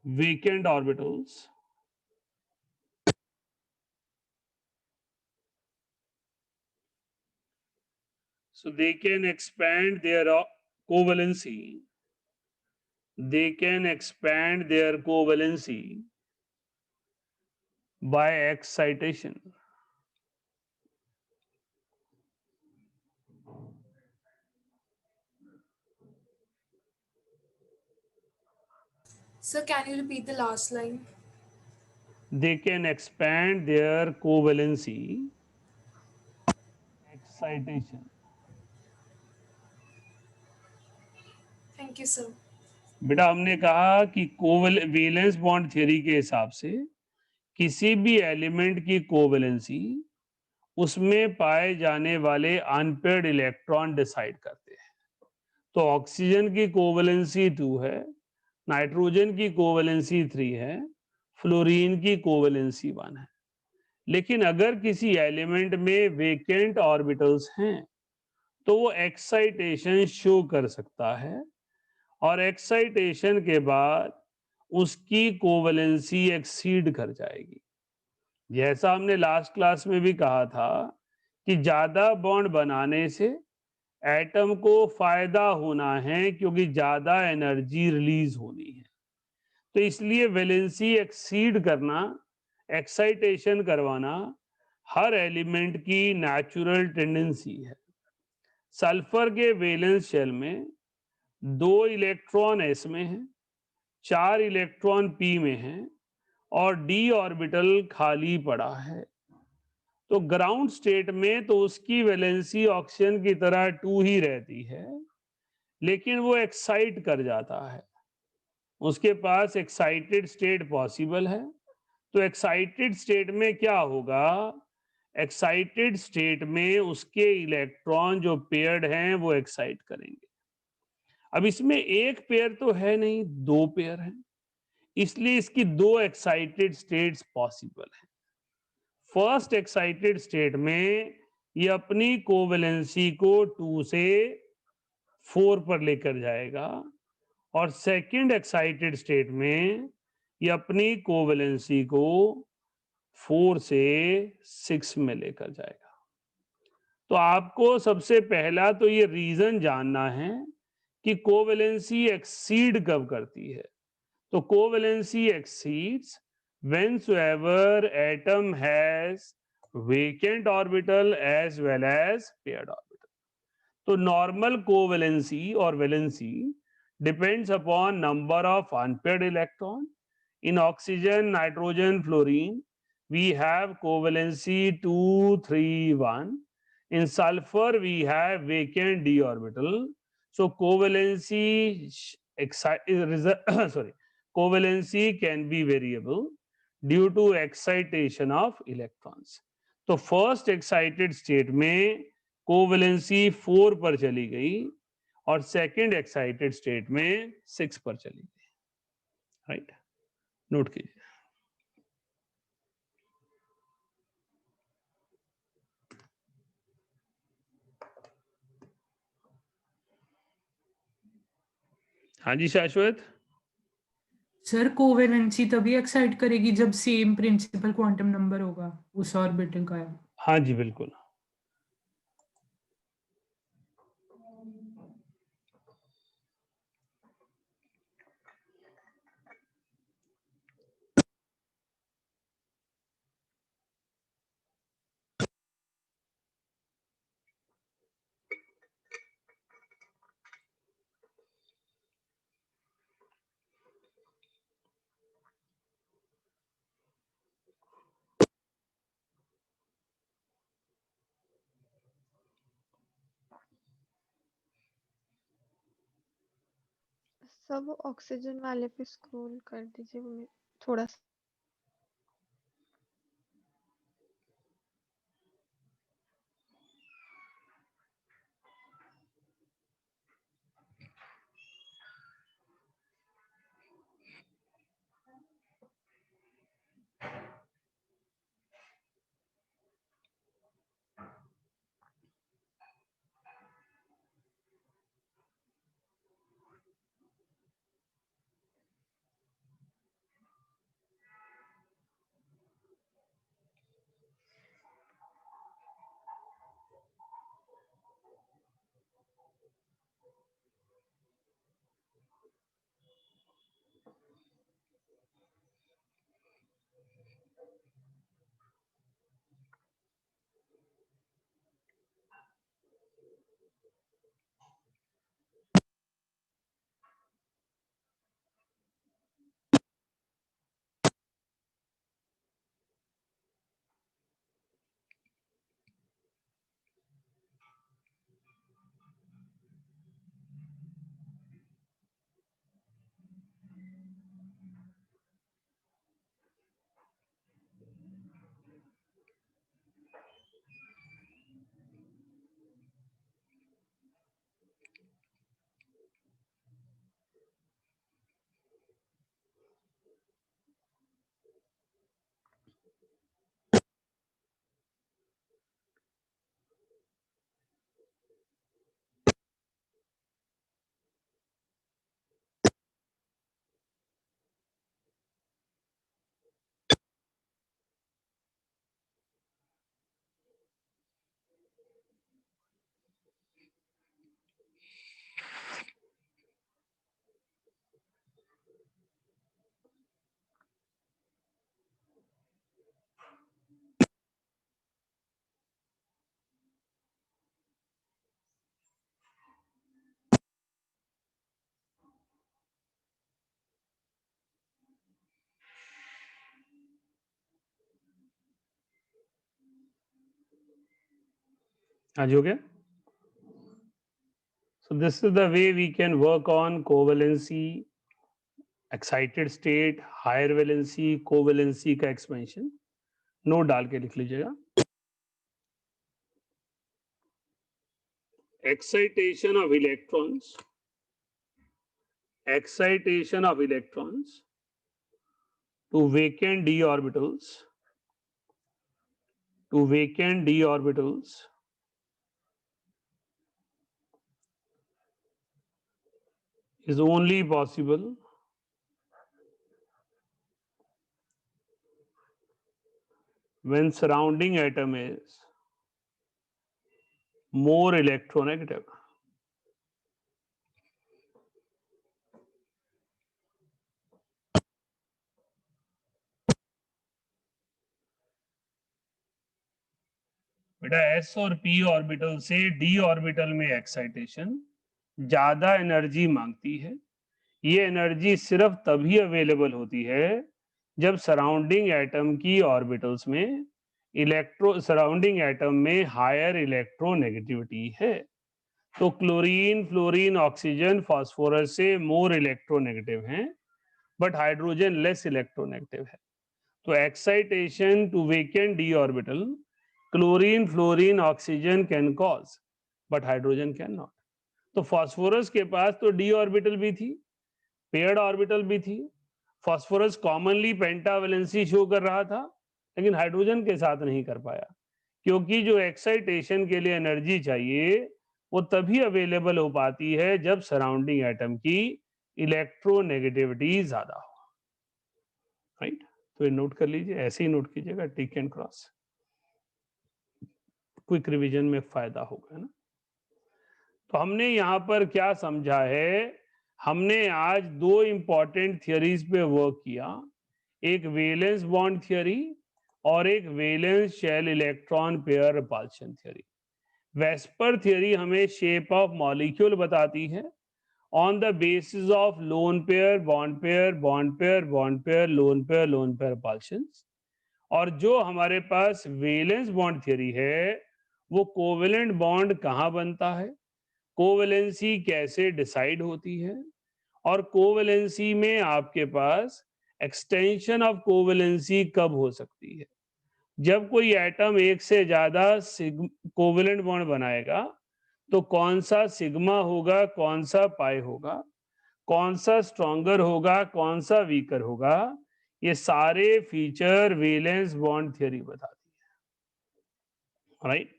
S1: vacant orbitals. So they can expand their covalency. They can expand their covalency by excitation.
S4: Sir, can you repeat the last line?
S1: They can expand their covalency, excitation.
S4: Thank you, sir.
S1: बेटा हमने कहा कि valence bond theory के हिसाब से किसी भी element की कोवेलेंसी उसमें पाए जाने वाले अनपेयर्ड इलेक्ट्रॉन डिसाइड करते हैं। तो ऑक्सीजन की कोवेलेंसी 2 है, नाइट्रोजन की कोवेलेंसी 3 है, फ्लोरीन की कोवेलेंसी 1 है। लेकिन अगर किसी एलिमेंट में वेकेंट ऑर्बिटल्स हैं तो वो एक्साइटेशन शो कर सकता है, और एक्साइटेशन के बाद उसकी कोवेलेंसी एक्सीड कर जाएगी। जैसा हमने लास्ट क्लास में भी कहा था कि ज्यादा बॉन्ड बनाने से एटम को फायदा होना है, क्योंकि ज्यादा एनर्जी रिलीज होनी है। तो इसलिए वैलेंसी एक्सीड करना, एक्साइटेशन करवाना हर एलिमेंट की नेचुरल टेंडेंसी है। सल्फर के वैलेंस शेल में 2 इलेक्ट्रॉन s में है, 4 इलेक्ट्रॉन p में है, और d ऑर्बिटल खाली पड़ा है। तो ग्राउंड स्टेट में तो उसकी वैलेंसी ऑक्सीजन की तरह 2 ही रहती है, लेकिन वो एक्साइट कर जाता है, उसके पास एक्साइटेड स्टेट पॉसिबल है। तो एक्साइटेड स्टेट में क्या होगा, एक्साइटेड स्टेट में उसके इलेक्ट्रॉन जो पेयर्ड हैं वो एक्साइट करेंगे। अब इसमें एक पेयर तो है नहीं, 2 पेयर हैं, इसलिए इसकी 2 एक्साइटेड स्टेट्स पॉसिबल है। फर्स्ट एक्साइटेड स्टेट में ये अपनी कोवेलेंसी को 2 से 4 पर लेकर जाएगा, और सेकंड एक्साइटेड स्टेट में ये अपनी कोवेलेंसी को 4 से 6 में लेकर जाएगा। तो आपको सबसे पहला तो ये रीजन जानना है कि कोवेलेंसी एक्सीड कब करती है। तो covalency exceeds whensoever atom has vacant orbital as well as paired orbital. तो normal covalency or valency depends upon number of unpaired electron. In oxygen, nitrogen, fluorine, we have covalency 2, 3, 1. In sulfur, we have vacant d orbital. So covalency covalency can be variable due to excitation of electrons. तो first excited state में covalency 4 पर चली गई और second excited state में 6 पर चली गई. राइट, नोट कीजिए. हाँ जी शाश्वत.
S9: सर कोवेलेंसी तभी एक्साइट करेगी जब सेम प्रिंसिपल क्वांटम नंबर होगा उस ऑर्बिटल का.
S1: हाँ जी बिल्कुल.
S4: सब वो ऑक्सीजन वाले पे स्क्रॉल कर दीजिए, वो थोड़ा सा. हाँ जी हो गया. So this is the way we can work on covalency, excited state, higher valency, covalency का expansion. नोट डाल के लिख लीजिएगा. Excitation of electrons. Excitation of electrons to vacant d orbitals. To vacant d orbitals. Is only possible when surrounding atom is more electronegative. बेटा s और p orbital से d orbital में excitation ज्यादा energy मांगती है. ये एनर्जी सिर्फ तभी अवेलेबल होती है
S1: जब सराउंडिंग एटम की ऑर्बिटल्स में सराउंडिंग एटम में हायर इलेक्ट्रोनेगेटिविटी है। तो क्लोरीन, फ्लोरीन, ऑक्सीजन, फास्फोरस से मोर इलेक्ट्रोनेगेटिव हैं, बट हाइड्रोजन लेस इलेक्ट्रोनेगेटिव है। तो excitation to vacant D orbital chlorine, fluorine, oxygen can cause, but hydrogen can not. तो फास्फोरस के पास तो डी ऑर्बिटल भी थी, पेयर्ड ऑर्बिटल भी थी, फास्फोरस कॉमनली पेंटावैलेंसी शो कर रहा था, लेकिन हाइड्रोजन के साथ नहीं कर पाया, क्योंकि जो एक्साइटेशन के लिए एनर्जी चाहिए वो तभी अवेलेबल हो पाती है जब सराउंडिंग एटम की इलेक्ट्रोनेगेटिविटी ज्यादा हो। राइट, तो ये नोट कर लीजिए, ऐसे ही नोट कीजिएगा, tick and cross. Quick revision में फायदा होगा ना। तो हमने यहाँ पर क्या समझा है, हमने आज दो इंपॉर्टेंट थियरीज पे वर्क किया, एक वैलेंस बॉन्ड थियरी और एक valence shell electron pair repulsion theory. VSEPR theory हमें शेप ऑफ मॉलिक्यूल बताती है on the basis of lone pair, bond pair, bond pair, bond pair, lone pair, lone pair repulsions. और जो हमारे पास valence bond theory है वो covalent bond कहाँ बनता है, कोवेलेंसी कैसे डिसाइड होती है, और कोवेलेंसी में आपके पास एक्सटेंशन ऑफ कोवेलेंसी कब हो सकती है। जब कोई एटम एक से ज्यादा कोवेलेंट बॉन्ड बनाएगा तो कौन सा सिग्मा होगा, कौन सा पाई होगा, कौन सा स्ट्रॉन्गर होगा, कौन सा वीकर होगा, ये सारे फीचर वैलेंस बॉन्ड थ्योरी बताती है। राइट,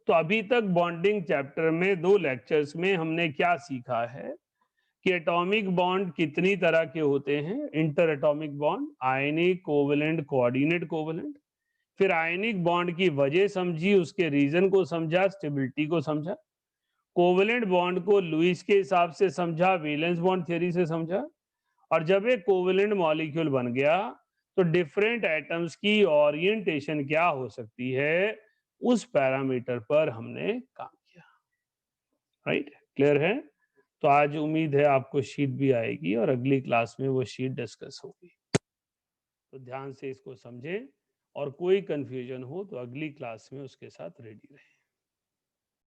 S1: तो अभी तक बॉन्डिंग चैप्टर में दो लेक्चर्स में हमने क्या सीखा है कि एटॉमिक बॉन्ड कितनी तरह के होते हैं, इंटर एटॉमिक बॉन्ड, आयनिक, कोवेलेंट, कोऑर्डिनेट कोवेलेंट। फिर आयनिक बॉन्ड की वजह समझी, उसके रीजन को समझा, स्टेबिलिटी को समझा। कोवेलेंट बॉन्ड को लुईस के हिसाब से समझा, वैलेंस बॉन्ड थ्योरी से समझा। और जब एक कोवेलेंट मॉलिक्यूल बन गया तो डिफरेंट एटम्स की ओरिएंटेशन क्या हो सकती है, उस पैरामीटर पर हमने काम किया। राइट, क्लियर है? तो आज उम्मीद है आपको शीट भी आएगी और अगली क्लास में वो शीट डिस्कस होगी। तो ध्यान से इसको समझें और कोई कंफ्यूजन हो तो अगली क्लास में उसके साथ रेडी रहें।